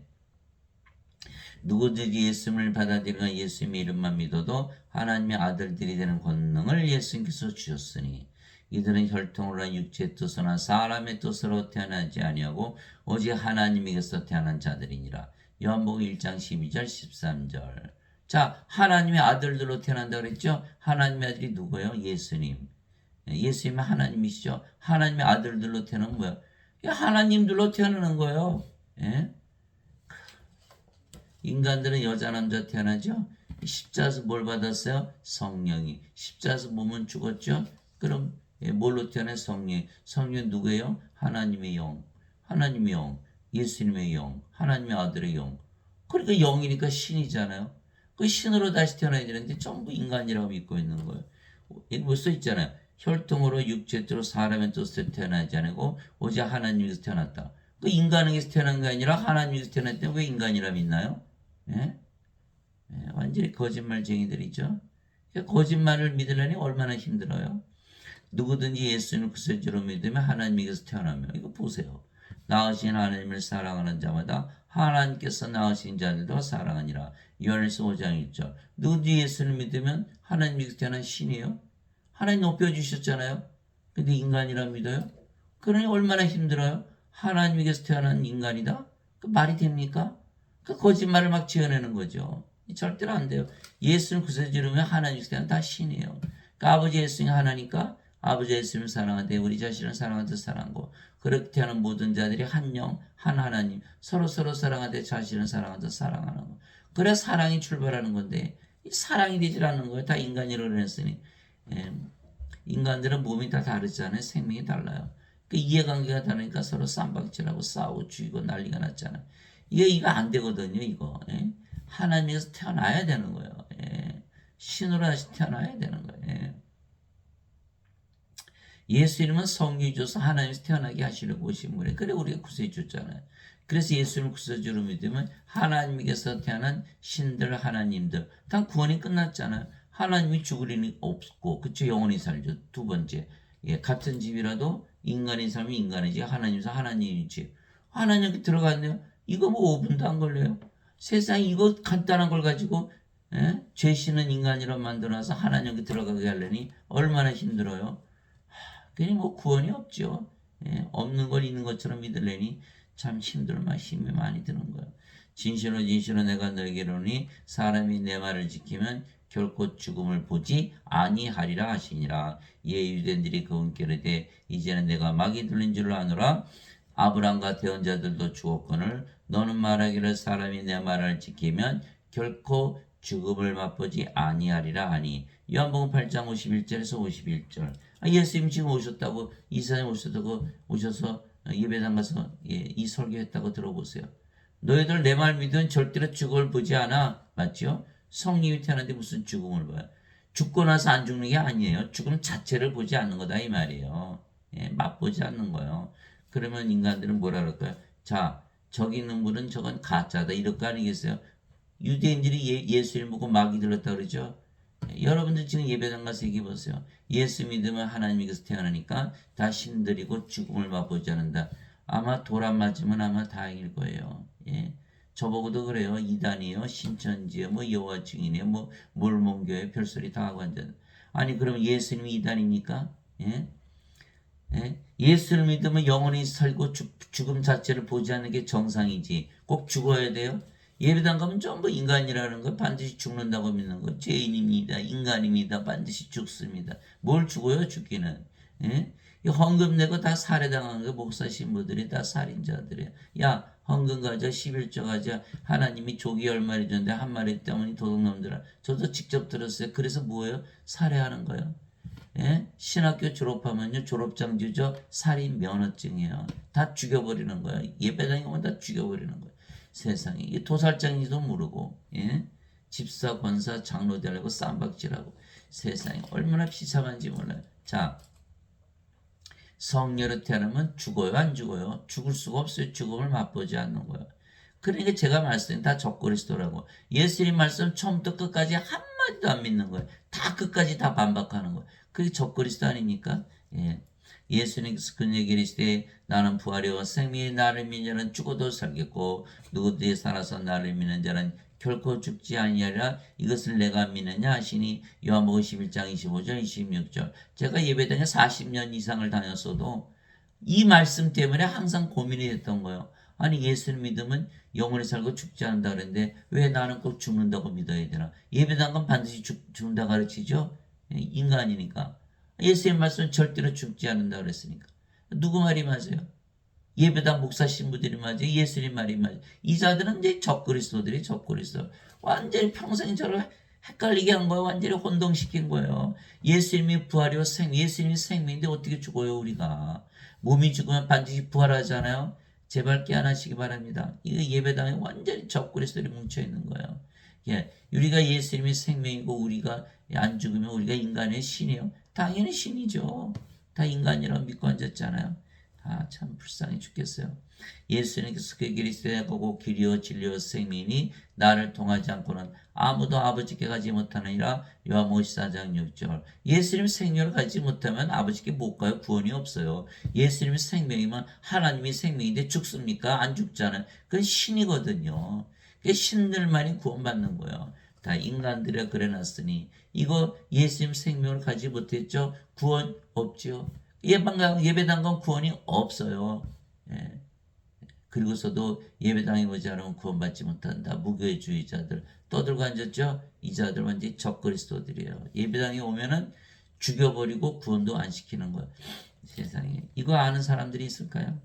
누구든지 예수님을 받아들이거나 예수님의 이름만 믿어도 하나님의 아들들이 되는 권능을 예수님께서 주셨으니 이들은 혈통으로나 육체의 뜻으로나 사람의 뜻으로 태어나지 아니하고 오직 하나님에게서 태어난 자들이니라. 요한복음 1장 12절 13절. 자, 하나님의 아들들로 태어난다고 그랬죠? 하나님의 아들이 누구예요? 예수님. 예수님은 하나님이시죠. 하나님의 아들들로 태어나는 거예요. 하나님들로 태어나는 거예요. 예? 인간들은 여자 남자 태어나죠. 십자가에서 뭘 받았어요? 성령이. 십자가에서 몸은 죽었죠. 그럼 뭘로 태어난 성령? 성령 누구예요? 하나님의 영. 하나님의 영. 예수님의 영. 하나님의 아들의 영. 그러니까 영이니까 신이잖아요. 그 신으로 다시 태어나야 되는데 전부 인간이라고 믿고 있는 거예요. 여기 써 있잖아요. 혈통으로 육체로 사람의 뜻으로 태어나지 않고 오직 하나님에서 태어났다. 그 인간에게서 태어난 게 아니라 하나님에서 태어났는데 왜 인간이라 믿나요? 예? 완전히 거짓말쟁이들이죠. 거짓말을 믿으려니 얼마나 힘들어요. 누구든지 예수님을 그리스도로 믿으면 하나님에게서 태어나며 이거 보세요. 낳으신 하나님을 사랑하는 자마다 하나님께서 낳으신 자들도 사랑하니라. 요한일서 5장 1절. 누구도 예수를 믿으면 하나님께서 태어난 신이에요. 하나님 높여주셨잖아요. 근데 인간이라 믿어요? 그러니 얼마나 힘들어요? 하나님께서 태어난 인간이다? 그 말이 됩니까? 그 거짓말을 막 지어내는 거죠. 절대로 안 돼요. 예수는 구세주라면 하나님께서 태어난 다 신이에요. 그러니까 아버지 예수님이 하나니까 아버지 예수님을 사랑하되 우리 자신을 사랑하듯 사랑하고 그렇게 태어난 모든 자들이 한 영, 한 하나님 서로 사랑하되 자신을 사랑하듯 사랑하는 거. 그래 사랑이 출발하는 건데 사랑이 되질 않는 거예요. 다 인간이라고 했으니. 예. 인간들은 몸이 다 다르잖아요. 생명이 달라요. 그 이해관계가 다르니까 서로 쌈박질하고 싸우고 죽이고 난리가 났잖아요. 이거 안 되거든요. 이거. 예? 하나님에서 태어나야 되는 거예요. 예? 신으로 다시 태어나야 되는 거예요. 예? 예수 이름은 성령이 줘서 하나님에서 태어나게 하시려고 오신 분이에요. 그래 우리가 구세주 줬잖아요. 그래서 예수님을 구세주로 믿으면 하나님께서 태어난 신들 하나님들 다 구원이 끝났잖아요. 하나님이 죽을 일이 없고 그쵸 영원히 살죠. 두 번째 같은 집이라도 인간이 살면 인간이지 하나님에서 하나님이지. 하나님께 들어갔네요. 이거 뭐 5분도 안 걸려요. 세상에 이거 간단한 걸 가지고 죄 씻는 인간이라 만들어놔서 하나님께 들어가게 하려니 얼마나 힘들어요. 괜히 뭐 구원이 없죠. 없는 걸 있는 것처럼 믿으려니 참 힘들만 힘이 많이 드는 거예요. 진실로 내가 너에게 이르노니 사람이 내 말을 지키면 결코 죽음을 보지 아니하리라 하시니라. 이에 유대인들이 그분께 이르되 이제는 내가 마귀 들린 줄을 아노라. 아브라함과 대언자들도 죽었거늘 너는 말하기를 사람이 내 말을 지키면 결코 죽음을 맛보지 아니하리라 하니. 요한복음 8장 51절에서 51절. 예수님 지금 오셨다고 이사님 오셨다고 오셔서 예배당 가서 이 설교했다고 들어보세요. 너희들 내 말 믿으면 절대로 죽음을 보지 않아. 맞죠? 성령이 태어났는데 무슨 죽음을 봐요. 죽고 나서 안 죽는 게 아니에요. 죽음 자체를 보지 않는 거다 이 말이에요. 맛보지 않는 거예요. 그러면 인간들은 뭐라 그럴까요? 자, 저기 있는 분은 저건 가짜다 이럴 거 아니겠어요? 유대인들이 예수를 보고 마귀 들었다 그러죠. 여러분들 지금 예배당 가서 얘기해 보세요. 예수 믿으면 하나님께서 태어나니까 다 신들이고 죽음을 맛보지 않는다. 아마 돌 안 맞으면 아마 다행일 거예요. 예. 저보고도 그래요. 이단이요, 신천지요, 뭐 여호와 증인이요, 뭐 몰몬교회 별소리 다 하고 앉아. 아니 그럼 예수님이 이단입니까? 예? 예? 예수를 믿으면 영원히 살고 죽음 자체를 보지 않는 게 정상이지. 꼭 죽어야 돼요? 예배당 가면 전부 인간이라는 거 반드시 죽는다고 믿는 거. 죄인입니다. 인간입니다. 반드시 죽습니다. 뭘 죽어요? 죽기는. 예? 이 헌금 내고 다 살해당한 거 목사 신부들이 다 살인자들이에요. 야 헌금 가져 11조 가져. 하나님이 조기 10마리 줬는데 한 마리 때문에 도둑놈들아. 저도 직접 들었어요. 그래서 뭐예요? 살해하는 거예요. 예? 신학교 졸업하면요 졸업장 주죠. 살인 면허증이에요. 다 죽여버리는 거예요. 예배당에 오면 다 죽여버리는 거예요. 세상에 이 도살장인지도 모르고 집사 권사 장로 되려고 쌈박질하고 세상에 얼마나 비참한지 몰라요. 자 성녀로 태어나면 죽어요 안 죽어요? 죽을 수가 없어요. 죽음을 맛보지 않는 거예요. 그러니까 제가 말씀드린 다 적그리스도라고. 예수님 말씀 처음부터 끝까지 한마디도 안 믿는 거예요. 다 끝까지 다 반박하는 거예요. 그게 적그리스도 아닙니까? 예수님께서 그 얘기를 시되 나는 부활이요 생명이 나를 믿는 자는 죽어도 살겠고 누구든지 살아서 나를 믿는 자는 결코 죽지 아니하리라. 이것을 내가 믿느냐 하시니. 요한복음 11장 25절 26절. 제가 예배당에 40년 이상을 다녔어도 이 말씀 때문에 항상 고민이 됐던 거예요. 아니 예수를 믿으면 영원히 살고 죽지 않는다 그랬는데 왜 나는 꼭 죽는다고 믿어야 되나? 예배당 가면 반드시 죽는다 가르치죠. 인간이니까. 예수의 말씀은 절대로 죽지 않는다 그랬으니까. 누구 말이 맞아요? 예배당 목사 신부들이 맞아요? 예수님 말이 맞아요? 이 자들은 이제 적그리스도들이 적그리스도. 완전히 평생 저를 헷갈리게 한 거예요. 완전히 혼동시킨 거예요. 예수님이 부활이요 예수님이 생명인데 어떻게 죽어요 우리가? 몸이 죽으면 반드시 부활하잖아요. 제발 깨어나시기 바랍니다. 이거 예배당에 완전히 적그리스도들이 뭉쳐있는 거예요. 우리가 예수님이 생명이고 우리가 안 죽으면 우리가 인간의 신이에요. 당연히 신이죠. 다 인간이라고 믿고 앉았잖아요. 아, 참 불쌍해 죽겠어요. 예수님께서 그 길이 거고 길이요 진리요 생명이니 나를 통하지 않고는 아무도 아버지께 가지 못하느니라. 요한복음 14장 6절. 예수님 생명을 가지 못하면 아버지께 못 가요. 구원이 없어요. 예수님이 생명이면 하나님이 생명인데 죽습니까? 안 죽잖아요. 그건 신이거든요. 그 신들만이 구원받는 거예요. 다 인간들이 그래놨으니 이거 예수님 생명을 가지 못했죠? 구원 없죠. 예배당 건 구원이 없어요. 예. 그리고서도 예배당에 오지 않으면 구원받지 못한다. 무교회주의자들 떠들고 앉았죠? 이 자들 완전히 적그리스도들이에요. 예배당에 오면은 죽여버리고 구원도 안 시키는 거예요. 세상에. 이거 아는 사람들이 있을까요?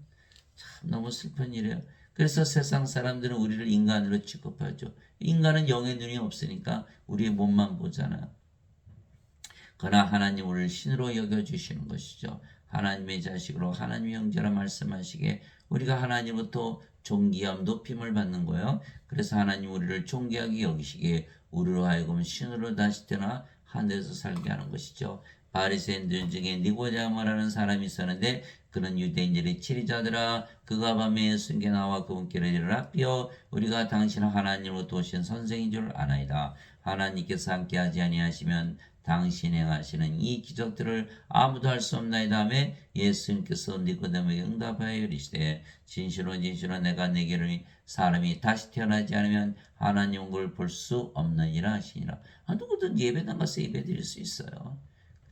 참 너무 슬픈 일이에요. 그래서 세상 사람들은 우리를 인간으로 취급하죠. 인간은 영의 눈이 없으니까 우리의 몸만 보잖아요. 그러나 하나님 우리를 신으로 여겨주시는 것이죠. 하나님의 자식으로 하나님의 형제라 말씀하시기에 우리가 하나님부터 존귀함 높임을 받는 거예요. 그래서 하나님 우리를 존귀하게 여기시기에 우리로 하여금 신으로 다시 태어나 하늘에서 살게 하는 것이죠. 바리새인들 중에 니고데모라는 사람이 있었는데 그는 유대인들의 치리자들아 그가 밤에 숨겨 나와 그분께로 이르라 비어 우리가 당신 하나님으로부터 오신 선생인 줄 아나이다. 하나님께서 함께하지 아니하시면 당신 행하시는 이 기적들을 아무도 할 수 없나이다 하며 예수님께서 니고데모에게 응답하여 이르시되 진실로 진실로 내가 내게를 사람이 다시 태어나지 않으면 하나님 얼굴을 볼 수 없느니라 하시니라. 누구든 예배당 가서 예배드릴 수 있어요.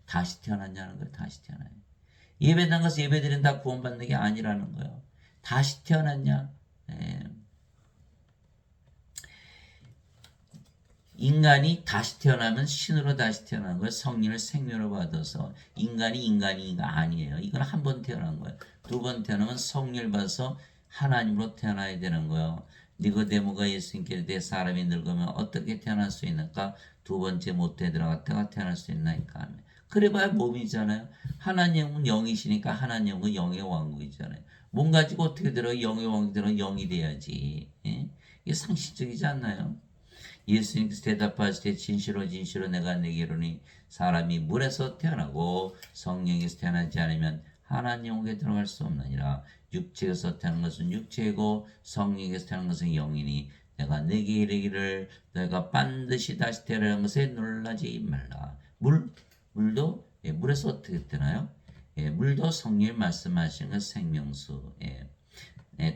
다시 태어났냐는 거예요. 다시 태어나요. 예배당 가서 예배드린다 구원받는 게 아니라는 거예요. 다시 태어났냐? 예. 인간이 다시 태어나면 신으로 다시 태어난 거예요. 성령을 생명으로 받아서 인간이 아니에요. 이건 한 번 태어난 거예요. 두 번 태어나면 성령을 받아서 하나님으로 태어나야 되는 거예요. 니고데모가 예수님께 내 사람이 늙으면 어떻게 태어날 수 있는가? 두 번째 모태에 들어갔다가 태어날 수 있나이까? 그래봐야 몸이잖아요. 하나님은 영이시니까 하나님은 영의 왕국이잖아요. 몸 가지고 어떻게 들어 영의 왕국이 들어 영이 돼야지. 예? 이게 상식적이지 않나요? 예수님께서 대답하시되 진실로 진실로 내가 내게로니 사람이 물에서 태어나고 성령에서 태어나지 않으면 하나님 영에 들어갈 수 없느니라. 육체에서 태어난 것은 육체이고 성령에서 태어난 것은 영이니 내가 내게 이르기를 내가 반드시 다시 태어나는 것에 놀라지 말라. 물도 물에서 어떻게 되나요? 물도 성령이 말씀하시는 것 생명수.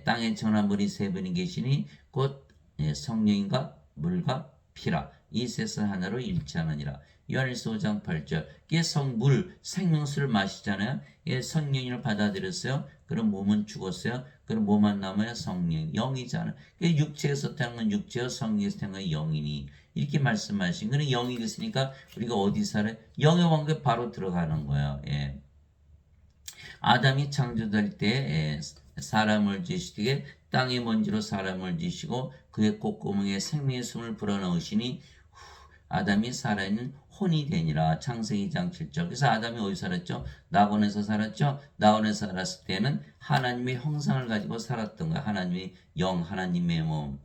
땅에 천한 분이 세 분이 계시니 곧 성령인가 물과 피라. 이 셋은 하나로 일치하느니라. 요한일서 5장 8절. 이게 성물 생명수를 마시잖아요. 성령을 받아들였어요. 그럼 몸은 죽었어요. 그럼 뭐만 남아야 성령 영이잖아요. 육체에서 태어난 건 육체요 성령에서 태어난 건 영이니 이렇게 말씀하신 거는 영이 있으니까 우리가 어디 살아요? 영의 왕국에 바로 들어가는 거예요. 아담이 창조될 때 사람을 지으시되 땅의 먼지로 사람을 지으시고 그의 콧구멍에 생명의 숨을 불어넣으시니 아담이 살아있는 혼이 되니라. 창세기 2장 7절. 그래서 아담이 어디 살았죠? 낙원에서 살았죠? 낙원에서 살았을 때는 하나님의 형상을 가지고 살았던 거야. 하나님의 영, 하나님의 몸.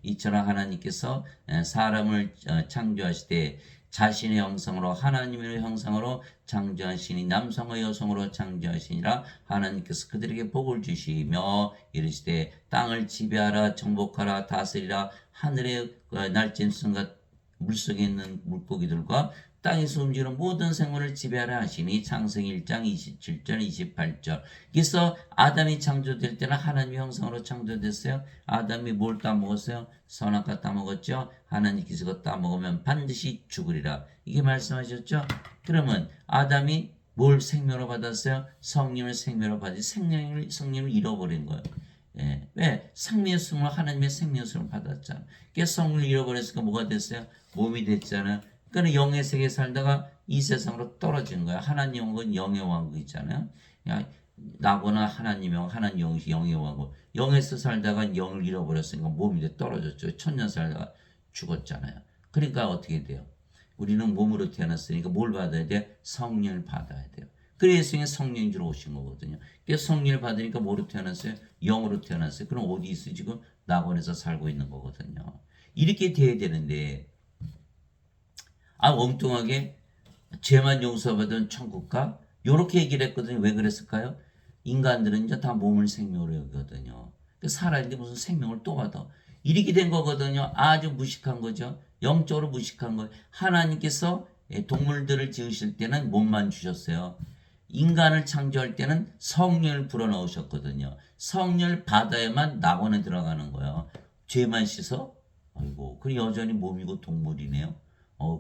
이처럼 하나님께서 사람을 창조하실 때 자신의 형상으로 하나님의 형상으로 창조하시니 남성과 여성으로 창조하시니라. 하나님께서 그들에게 복을 주시며 이르시되 땅을 지배하라 정복하라 다스리라. 하늘의 날짐승과 물속에 있는 물고기들과 땅에서 움직이는 모든 생물을 지배하라 하시니 창세기 1장 27절 28절. 그래서 아담이 창조될 때는 하나님의 형상으로 창조됐어요. 아담이 뭘 따먹었어요? 선악과 따먹었죠. 하나님께서 그거 따먹으면 반드시 죽으리라. 이게 말씀하셨죠. 그러면 아담이 뭘 생명으로 받았어요? 성령을 생명으로 받았지. 성령을 잃어버린 거예요. 왜? 생명의 숨을 하나님의 생명의 숨을 받았잖아. 그래서 성령을 잃어버렸으니까 뭐가 됐어요? 몸이 됐잖아요. 그러니까 영의 세계에 살다가 이 세상으로 떨어진 거야. 하나님 영은 영의 왕국이잖아요. 나거나 하나님 영, 하나님 영이 영의 왕국. 영에서 살다가 영을 잃어버렸으니까 몸이 떨어졌죠. 천년 살다가 죽었잖아요. 그러니까 어떻게 돼요? 우리는 몸으로 태어났으니까 뭘 받아야 돼? 성령을 받아야 돼요. 그래서 예수님이 성령인 줄 오신 거거든요. 그래서 성령을 받으니까 뭐로 태어났어요? 영으로 태어났어요. 그럼 어디 있어요? 지금 낙원에서 살고 있는 거거든요. 이렇게 돼야 되는데 엉뚱하게 죄만 용서받은 천국가? 요렇게 얘기를 했거든요. 왜 그랬을까요? 인간들은 이제 다 몸을 생명으로 여기거든요. 살아있는데 무슨 생명을 또 받아. 이렇게 된 거거든요. 아주 무식한 거죠. 영적으로 무식한 거예요. 하나님께서 동물들을 지으실 때는 몸만 주셨어요. 인간을 창조할 때는 성령을 불어넣으셨거든요. 성령을 받아야만 낙원에 들어가는 거예요. 죄만 씻어? 아이고, 그 여전히 몸이고 동물이네요.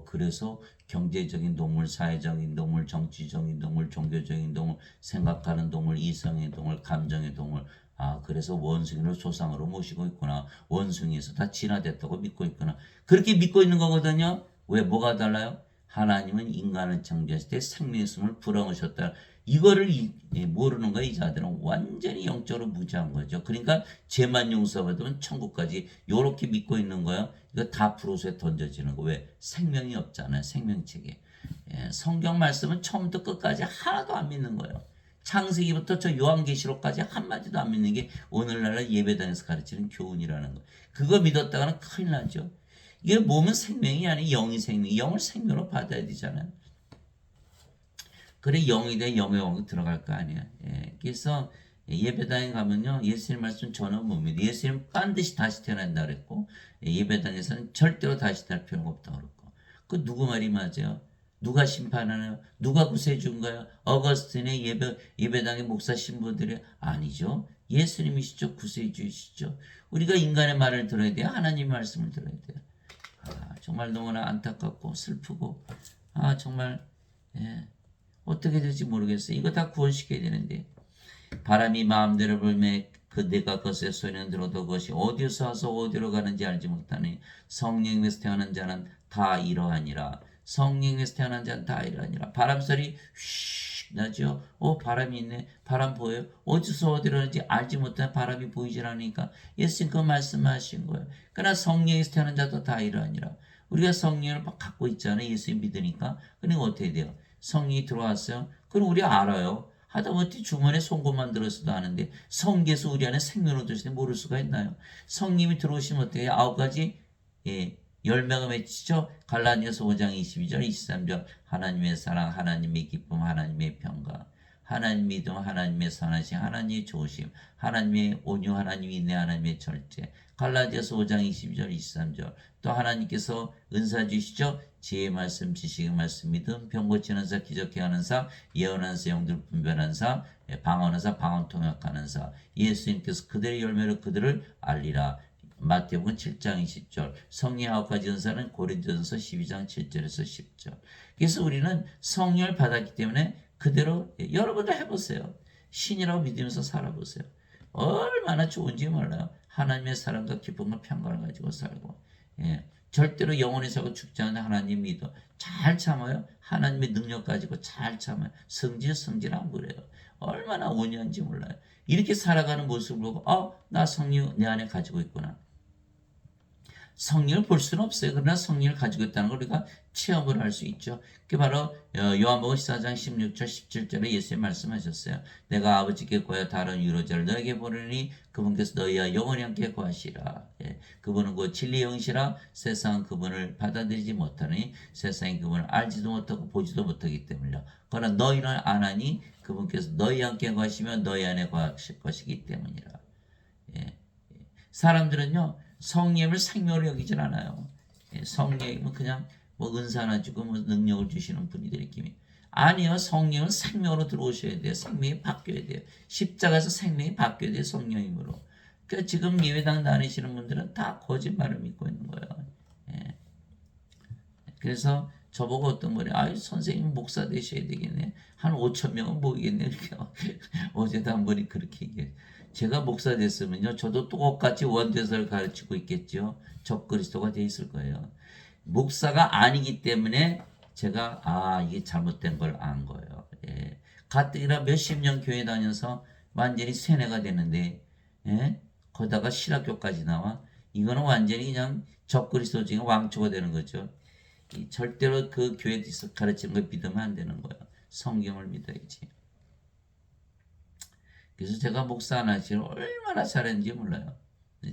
그래서 경제적인 동물, 사회적인 동물, 정치적인 동물, 종교적인 동물, 생각하는 동물, 이성의 동물, 감정의 동물. 아, 그래서 원숭이를 조상으로 모시고 있구나. 원숭이에서 다 진화됐다고 믿고 있구나. 그렇게 믿고 있는 거거든요. 왜, 뭐가 달라요? 하나님은 인간을 창조했을 때 생명의 숨을 불어넣으셨다. 이거를 모르는 거야. 이 자들은 완전히 영적으로 무지한 거죠. 그러니까 죄만 용서받으면 천국까지 요렇게 믿고 있는 거야. 이거 다 불호수에 던져지는 거. 왜? 생명이 없잖아요. 생명체계. 성경 말씀은 처음부터 끝까지 하나도 안 믿는 거예요. 창세기부터 저 요한계시록까지 한마디도 안 믿는 게 오늘날 예배당에서 가르치는 교훈이라는 거. 그거 믿었다가는 큰일 나죠. 이게 몸은 생명이 아니고 영이 생명. 영을 생명으로 받아야 되잖아요. 그래 영이 돼 영의 영이 들어갈 거 아니야. 그래서 예배당에 가면요 예수님 말씀 전혀 못 믿어. 예수님 반드시 다시 태어난다 그랬고 예배당에서는 절대로 다시 태어날 필요가 없다 그랬고 그 누구 말이 맞아요? 누가 심판하나요? 누가 구세해 준 거예요? 어거스틴의 예배당의 목사 신부들이 아니죠. 예수님이시죠. 구세해 주시죠. 우리가 인간의 말을 들어야 돼요. 하나님 말씀을 들어야 돼요. 정말 너무나 안타깝고 슬프고 정말 어떻게 될지 모르겠어요. 이거 다 구원시켜야 되는데 바람이 마음대로 불매 그 내가 것의 소리는 들어도 그것이 어디서 와서 어디로 가는지 알지 못하니 성령에서 태어난 자는 다 이러하니라. 성령에서 태어난 자는 다 이러하니라. 바람소리 휘 나죠. 바람이 있네. 바람 보여요. 어디서 어디로 가는지 알지 못하는 바람이 보이질 않으니까 예수님 그 말씀하신 거예요. 그러나 성령에서 태어난 자도 다 이러하니라. 우리가 성령을 막 갖고 있잖아요. 예수님 믿으니까. 그러니까 어떻게 돼요? 성령이 들어왔어요. 그럼 우리 알아요. 하다못해 주머니에 송곳만 들어서도 아는데 성계에서 우리 안에 생명을 두시는데 모를 수가 있나요? 성님이 들어오시면 어떻게 해요? 9가지 열매가 맺히죠. 갈라디아서 5장 22절 23절 하나님의 사랑, 하나님의 기쁨, 하나님의 평강, 하나님 믿음, 하나님의 선하심, 하나님의 조심, 하나님의 온유, 하나님의 인내, 하나님의 절제. 갈라디아서 5장 22절 23절 또 하나님께서 은사 주시죠. 지혜의 말씀, 지식의 말씀, 믿음, 병 고치는 사, 기적케 하는 사, 예언하는 사, 영들 분별하는 사, 방언하는 사, 방언 통역하는 사. 예수님께서 그들의 열매로 그들을 알리라. 마태복음 7장 20절 성령의 9가지 은사는 고린도전서 12장 7절에서 10절. 그래서 우리는 성령을 받았기 때문에 그대로 여러분도 해보세요. 신이라고 믿으면서 살아보세요. 얼마나 좋은지 몰라요. 하나님의 사랑과 기쁨과 평강을 가지고 살고 절대로 영원히 살고 죽지 않는 하나님 믿어 잘 참아요. 하나님의 능력 가지고 잘 참아요. 성질 안 부려요. 얼마나 온유한지 몰라요. 이렇게 살아가는 모습을 보고 나 성령 내 안에 가지고 있구나. 성령을 볼 수는 없어요. 그러나 성령을 가지고 있다는 걸 우리가 체험을 할 수 있죠. 그게 바로 요한복음 14장 16절 17절에 예수님 말씀하셨어요. 내가 아버지께 구하여 다른 위로자를 너에게 보내니 그분께서 너희와 영원히 함께 구하시라. 그분은 그 진리의 영이시라. 세상은 그분을 받아들이지 못하니 세상이 그분을 알지도 못하고 보지도 못하기 때문이라. 그러나 너희는 아나니 그분께서 너희와 함께 구하시면 너희 안에 구하실 것이기 때문이라. 사람들은요 성령을 생명으로 여기질 않아요. 성령은 그냥 뭐 은사나 주고 뭐 능력을 주시는 분이들 느낌이 아니요. 성령은 생명으로 들어오셔야 돼요. 생명이 바뀌어야 돼요. 십자가에서 생명이 바뀌어야 돼요. 성령님으로. 그러니까 지금 예배당 다니시는 분들은 다 거짓말을 믿고 있는 거예요. 그래서 저보고 어떤 분이 선생님 목사 되셔야 되겠네. 한 5천 명은 모이겠네. 이렇게 어제도 한 분이 그렇게 얘기해요. 제가 목사 됐으면요. 저도 똑같이 원죄서를 가르치고 있겠죠. 적그리스도가 돼 있을 거예요. 목사가 아니기 때문에 제가 이게 잘못된 걸 안 거예요. 가뜩이나 몇십 년 교회 다녀서 완전히 세뇌가 되는데 거기다가 신학교까지 나와. 이거는 완전히 그냥 적그리스도 중에 왕초가 되는 거죠. 절대로 그 교회에서 가르치는 걸 믿으면 안 되는 거예요. 성경을 믿어야지. 그래서 제가 목사 하나씩을 얼마나 잘했는지 몰라요.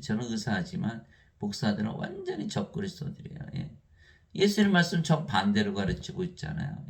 저는 의사하지만 목사들은 완전히 적그리스도들이에요. 예수님 말씀 정반대로 가르치고 있잖아요.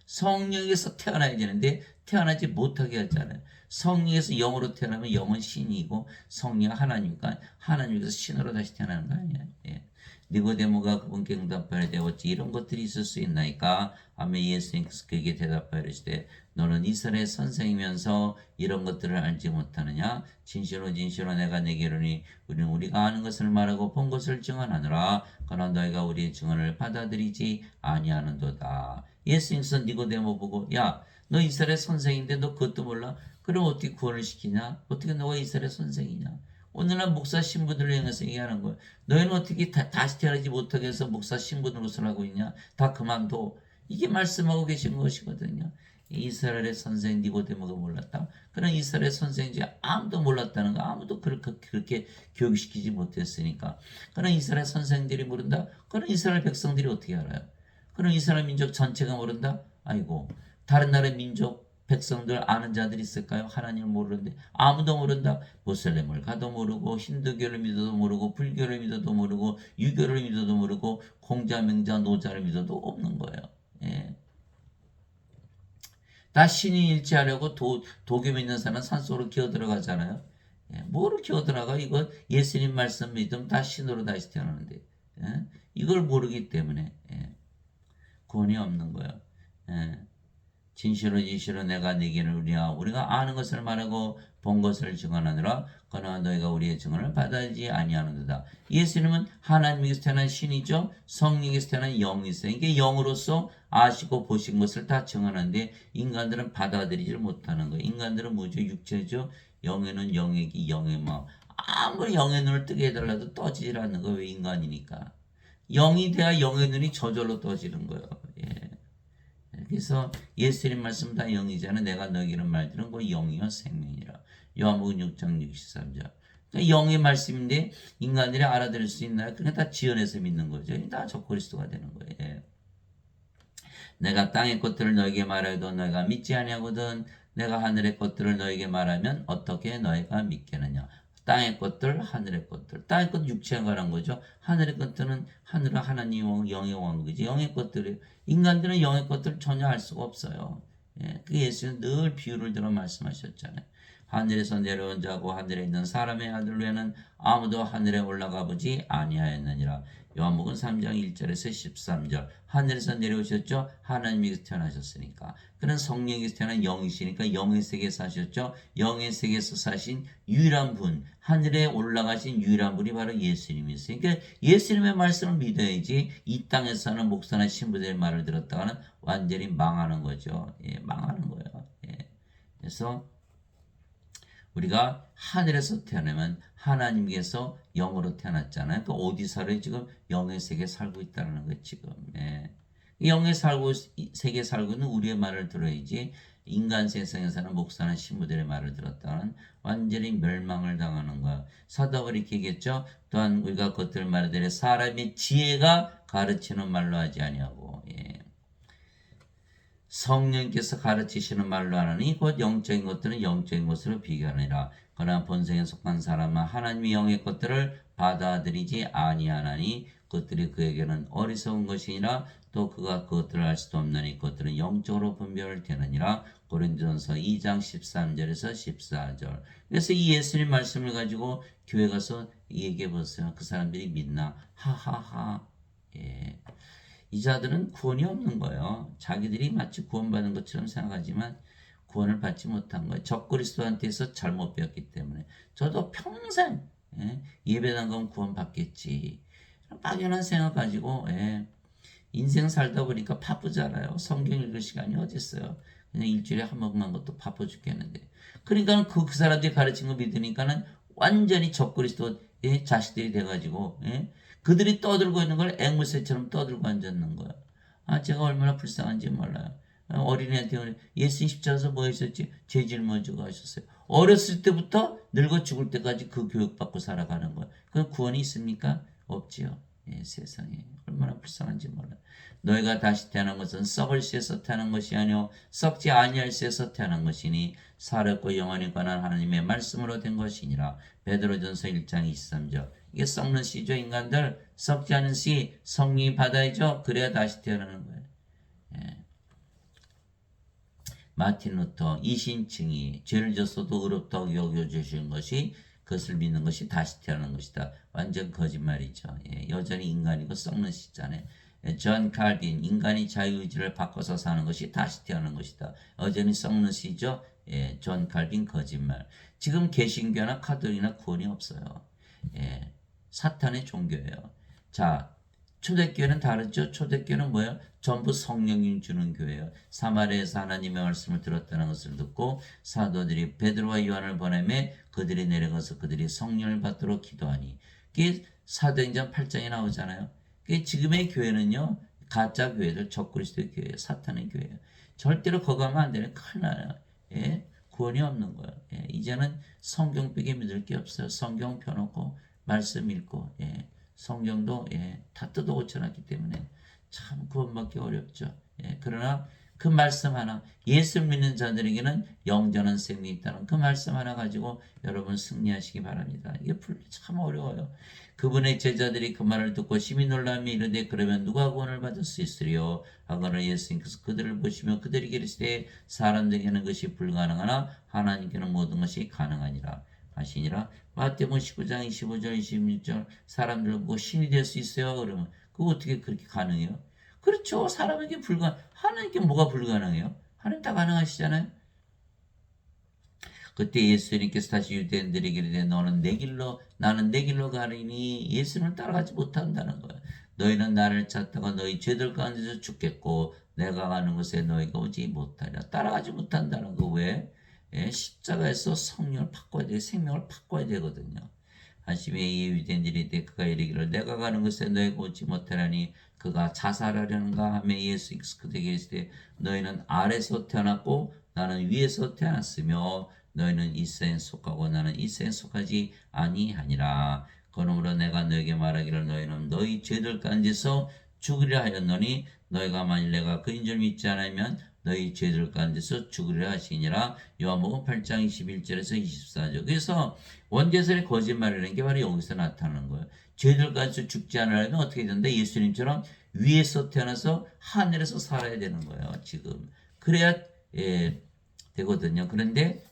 성령에서 태어나야 되는데 태어나지 못하게 하잖아요. 성령에서 영으로 태어나면 영은 신이고 성령은 하나님이니까 하나님께서 신으로 다시 태어나는 거 아니야. 예. 니고데모가 그분께 응답하되 어찌 이런 것들이 있을 수 있나이까 하며 예수님께서 그에게 대답하여 이르시되 너는 이스라엘 선생이면서 이런 것들을 알지 못하느냐? 진실로 진실로 내가 내게 이르니 우리는 우리가 아는 것을 말하고 본 것을 증언하노라. 그러나 너희가 우리의 증언을 받아들이지 아니하는도다. 예수님께서 니고데모 보고 야, 너 이스라엘 선생인데 너 그것도 몰라? 그럼 어떻게 구원을 시키냐? 어떻게 너가 이스라엘 선생이냐? 오늘날 목사 신부들을 향해서 얘기하는 거예요. 너희는 어떻게 다시 태어나지 못하게 해서 목사 신부 노릇을 하고 있냐? 다 그만둬. 이게 말씀하고 계신 것이거든요. 이스라엘의 선생 니고데모가 몰랐다. 그런 이스라엘 선생이지 아무도 몰랐다는 거. 아무도 그렇게 교육시키지 못했으니까. 그런 이스라엘 선생들이 모른다. 그런 이스라엘 백성들이 어떻게 알아요? 그런 이스라엘 민족 전체가 모른다. 아이고 다른 나라 민족 백성들 아는 자들이 있을까요? 하나님을 모르는데 아무도 모른다. 모슬렘을 가도 모르고 힌두교를 믿어도 모르고 불교를 믿어도 모르고 유교를 믿어도 모르고 공자 명자 노자를 믿어도 없는 거예요. 예. 다 신이 일치하려고 도교 믿는 사람은 산속으로 기어 들어가잖아요. 예. 뭐로 기어 들어가? 이거 예수님 말씀 믿으면 다 신으로 다시 태어나는데 예. 이걸 모르기 때문에 예. 구원이 없는 거예요. 예. 진실로 진실로 내가 네게는 우리가 아는 것을 말하고 본 것을 증언하느라 그러나 너희가 우리의 증언을 받아들이지 아니하는도다. 예수님은 하나님에게서 태어난 신이죠. 성령에게서 태어난 영이세요. 이게 영으로서 아시고 보신 것을 다 증언하는데 인간들은 받아들이질 못하는 거예요. 인간들은 뭐죠? 육체죠. 영에는 영의 기 영의 마음. 아무리 영의 눈을 뜨게 해달라도 떠지질 않는 거예요. 왜 인간이니까. 영이 돼야 영의 눈이 저절로 떠지는 거예요. 예. 그래서 예수님 말씀 다 영이잖아. 내가 너에게는 말들은 그 영이요 생명이라. 요한복음 6장 63절. 그러니까 영의 말씀인데 인간들이 알아들을 수 있나요? 그냥 다 지어내서 믿는 거죠. 다 적그리스도가 되는 거예요. 예. 내가 땅의 것들을 너에게 말해도 너희가 믿지 아니하거든. 내가 하늘의 것들을 너에게 말하면 어떻게 너희가 믿겠느냐. 땅의 것들, 하늘의 것들. 땅의 것 육체에 관한 거죠. 하늘의 것들은 하늘은 하나님 영의 왕국이지. 영의 것들이 인간들은 영의 것들을 전혀 알 수가 없어요. 예, 그 예수는 늘 비유를 들어 말씀하셨잖아요. 하늘에서 내려온 자고 하늘에 있는 사람의 아들 외에는 아무도 하늘에 올라가 보지 아니하였느니라. 요한복음 3장 1절에서 13절. 하늘에서 내려오셨죠. 하나님께서 태어나셨으니까. 그는 성령에서 태어난 영이시니까 영의 세계에서 사셨죠. 영의 세계에서 사신 유일한 분, 하늘에 올라가신 유일한 분이 바로 예수님이세요. 그러니까 예수님의 말씀을 믿어야지 이 땅에서 사는 목사나 신부들의 말을 들었다가는 완전히 망하는 거죠. 예, 망하는 거예요. 예. 그래서 우리가 하늘에서 태어나면 하나님께서 영으로 태어났잖아요. 그 어디 살아요? 지금 영의 세계에 살고 있다는 거예요. 지금. 예. 영의 세계에 살고 있는 우리의 말을 들어야지 인간 세상에 사는 목사나 신부들의 말을 들었다는 완전히 멸망을 당하는 거야. 사도 바울이 이렇게 얘기했죠. 또한 우리가 그것들을 말하되 사람의 지혜가 가르치는 말로 하지 아니하고 예. 성령께서 가르치시는 말로 하나니 곧 영적인 것들은 영적인 것으로 비교하느니라. 그러나 본성에 속한 사람은 하나님의 영의 것들을 받아들이지 아니하나니 그것들이 그에게는 어리석은 것이니라. 또 그가 그것들을 알 수도 없나니 그것들은 영적으로 분별되느니라. 고린도전서 2장 13절에서 14절. 그래서 이 예수님 말씀을 가지고 교회 가서 얘기해 보세요. 그 사람들이 믿나? 하하하. 예. 이 자들은 구원이 없는 거예요. 자기들이 마치 구원받은 것처럼 생각하지만 구원을 받지 못한 거예요. 적그리스도한테서 잘못 배웠기 때문에. 저도 평생 예배당 가면 구원 받겠지. 막연한 생각 가지고 인생 살다 보니까 바쁘잖아요. 성경 읽을 시간이 어디 있어요. 그냥 일주일에 한 번만 것도 바빠 죽겠는데. 그러니까 그 사람들이 가르친 거 믿으니까는 완전히 적그리스도의 자식들이 돼가지고 그들이 떠들고 있는 걸 앵무새처럼 떠들고 앉았는 거야. 아, 제가 얼마나 불쌍한지 몰라요. 어린애한테 예수님 십자가에서 뭐 했었지? 죄 짊어지고 하셨어요. 어렸을 때부터 늙어 죽을 때까지 그 교육받고 살아가는 거야. 그 구원이 있습니까? 없지요. 예, 세상에 얼마나 불쌍한지 몰라요. 너희가 다시 태어난 것은 썩을 씨에서 태어난 것이 아니오 썩지 아니할 씨에서 태어난 것이니 살았고 영원히 관한 하나님의 말씀으로 된 것이니라. 베드로전서 1장 23절. 이게 썩는 씨죠. 인간들 썩지 않은 씨 성령이 받아야죠. 그래야 다시 태어나는 거예요. 예. 마틴 루터 이신층이 죄를 졌어도 의롭다고 여겨주시는 것이 그것을 믿는 것이 다시 태어나는 것이다. 완전 거짓말이죠. 예, 여전히 인간이고 썩는 시잖아요. 예, 존 칼빈 인간이 자유의지를 바꿔서 사는 것이 다시 태어나는 것이다. 여전히 썩는 시죠. 예, 존 칼빈 거짓말. 지금 개신교나 카톨릭이나 구원이 없어요. 예, 사탄의 종교예요. 자, 초대교회는 다르죠. 초대교회는 뭐예요? 전부 성령이 주는 교회예요. 사마리아에서 하나님의 말씀을 들었다는 것을 듣고 사도들이 베드로와 요한을 보내매 그들이 내려가서 그들이 성령을 받도록 기도하니. 그게 사도행전 8장에 나오잖아요. 그게 지금의 교회는요. 가짜 교회들, 적그리스도의 교회예요. 사탄의 교회예요. 절대로 거가면 안 되는 큰일 나요. 예? 구원이 없는 거예요. 예? 이제는 성경 빼기 믿을 게 없어요. 성경 펴놓고 말씀 읽고 예. 성경도 예, 다 뜯어 고쳐놨기 때문에 참 구원받기 어렵죠. 예, 그러나 그 말씀 하나, 예수 믿는 자들에게는 영전한 생명이 있다는 그 말씀 하나 가지고 여러분 승리하시기 바랍니다. 이게 참 어려워요. 그분의 제자들이 그 말을 듣고 심히 놀라며 이르되 그러면 누가 구원을 받을 수 있으리요? 하거늘 예수님께서 그들을 보시며 그들에게 이르시되 사람들에게는 것이 불가능하나 하나님께는 모든 것이 가능하니라 하시니라. 마태복음 19장 25절 26절 사람들 보고 신이 될 수 있어요? 그러면 그거 어떻게 그렇게 가능해요? 그렇죠. 사람에게 하나님께 뭐가 불가능해요? 하나님 다 가능하시잖아요. 그때 예수님께서 다시 유대인들에게 이르되 너는 내 길로 나는 내 길로 가리니 예수님을 따라가지 못한다는 거예요. 너희는 나를 찾다가 너희 죄들 가운데서 죽겠고 내가 가는 곳에 너희가 오지 못하리라. 따라가지 못한다는 거 왜? 예, 십자가에서 성령을 바꿔야 돼. 생명을 바꿔야 되거든요. 하심에 이 유대인들이 그가 이르기를 내가 가는 곳에 너희가 오지 못하라니 그가 자살하려는가 하며 예수께서 그들에게 이르시되 너희는 아래서 태어났고 나는 위에서 태어났으며 너희는 이 세상에 속하고 나는 이 세상에 속하지 아니하니라. 그러므로 내가 너에게 말하기를 너희는 너희 죄들 가운데서 죽으리라 하였노니 너희가 만일 내가 그인 줄 믿지 않으면 너희 죄들 가운데서 죽으리라 하시니라. 요한복음 8장 21절에서 24절. 그래서 원죄설의 거짓말이라는 게 바로 여기서 나타나는 거예요. 죄들 가운데서 죽지 않으려면 어떻게 된다? 예수님처럼 위에서 태어나서 하늘에서 살아야 되는 거예요. 지금 그래야 예, 되거든요. 그런데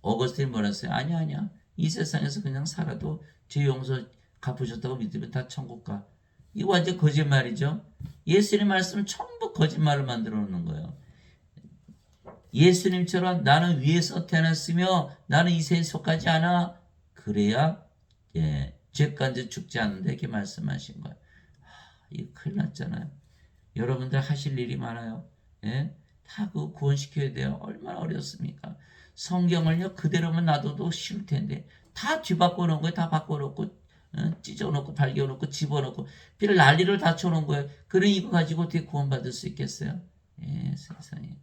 어거스틴이 뭐라 했어요? 아니야. 이 세상에서 그냥 살아도 죄 용서 갚으셨다고 믿으면 다 천국 가. 이거 완전 거짓말이죠. 예수님 말씀은 전부 거짓말을 만들어 놓는 거예요. 예수님처럼 나는 위에서 태어났으며 나는 이 세상에 속하지 않아. 그래야 예, 죄까지 죽지 않는데 이렇게 말씀하신 거예요. 이거 큰일 났잖아요. 여러분들 하실 일이 많아요. 예? 다 그 구원시켜야 돼요. 얼마나 어렵습니까? 성경을요 그대로만 놔둬도 쉬울 텐데 다 뒤바꿔 놓은 거예요. 다 바꿔놓고 찢어놓고 발겨놓고 집어넣고 피를 난리를 다 쳐놓은 거예요. 그러니 이거 가지고 어떻게 구원받을 수 있겠어요? 예, 세상에.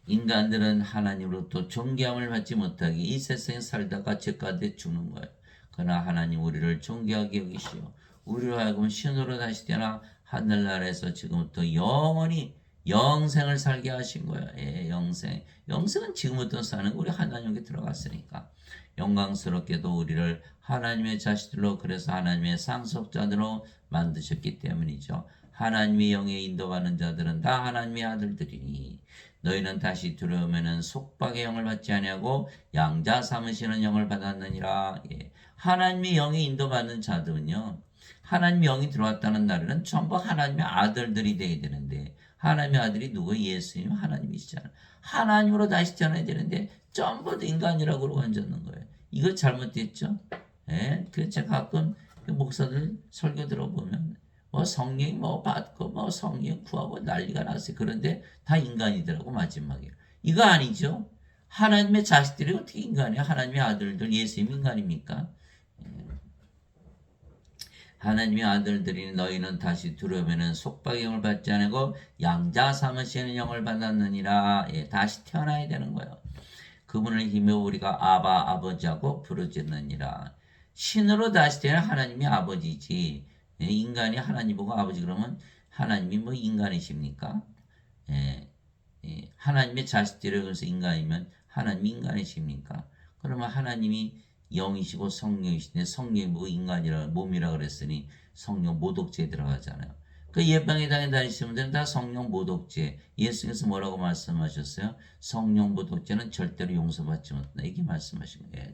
인간들은 하나님으로부터 존귀함을 받지 못하기 이 세상에 살다가 죄 가운데 죽는 거예요. 그러나 하나님 우리를 존귀하게 여기시오. 우리로 하여금 신으로 다시 태어나 하늘나라에서 지금부터 영원히 영생을 살게 하신 거예요. 예, 영생. 영생은 지금부터 사는 우리 하나님께 들어갔으니까. 영광스럽게도 우리를 하나님의 자식들로 그래서 하나님의 상속자들로 만드셨기 때문이죠. 하나님의 영에 인도하는 자들은 다 하나님의 아들들이니 너희는 다시 들어오면은 속박의 영을 받지 아니하고 양자 삼으시는 영을 받았느니라. 예. 하나님의 영에 인도받는 자들은요. 하나님의 영이 들어왔다는 날에는 전부 하나님의 아들들이 되게 되는데 하나님의 아들이 누구? 예수님 하나님이시잖아요. 하나님으로 다시 태어나야 되는데 전부 인간이라고 그러고 앉았는 거예요. 이거 잘못됐죠? 예? 그래서 제가 가끔 목사들 설교 들어보면 뭐 성령 뭐 받고 뭐 성령 구하고 난리가 났어요. 그런데 다 인간이더라고 마지막에. 이거 아니죠? 하나님의 자식들이 어떻게 인간이에요? 하나님의 아들들 예수님 인간입니까? 하나님의 아들들이 너희는 다시 들어오면은 속박의 영을 받지 않고 양자 삼으시는 영을 받았느니라. 예, 다시 태어나야 되는 거예요. 그분을 힘입어 우리가 아바 아버지하고 부르짖느니라. 신으로 다시 태어난 하나님이 아버지지. 예, 인간이 하나님 보고 아버지 그러면 하나님이 뭐 인간이십니까? 예, 예, 하나님의 자식들이 그래서 인간이면 하나님이 인간이십니까? 그러면 하나님이 영이시고 성령이신데 성령이 뭐 인간이라 몸이라 그랬으니 성령 모독죄에 들어가잖아요. 그 예방의당에 다니시는 분들은 다 성령 모독죄. 예수님께서 뭐라고 말씀하셨어요? 성령 모독죄는 절대로 용서받지 못한다. 이게 말씀하신 거예요.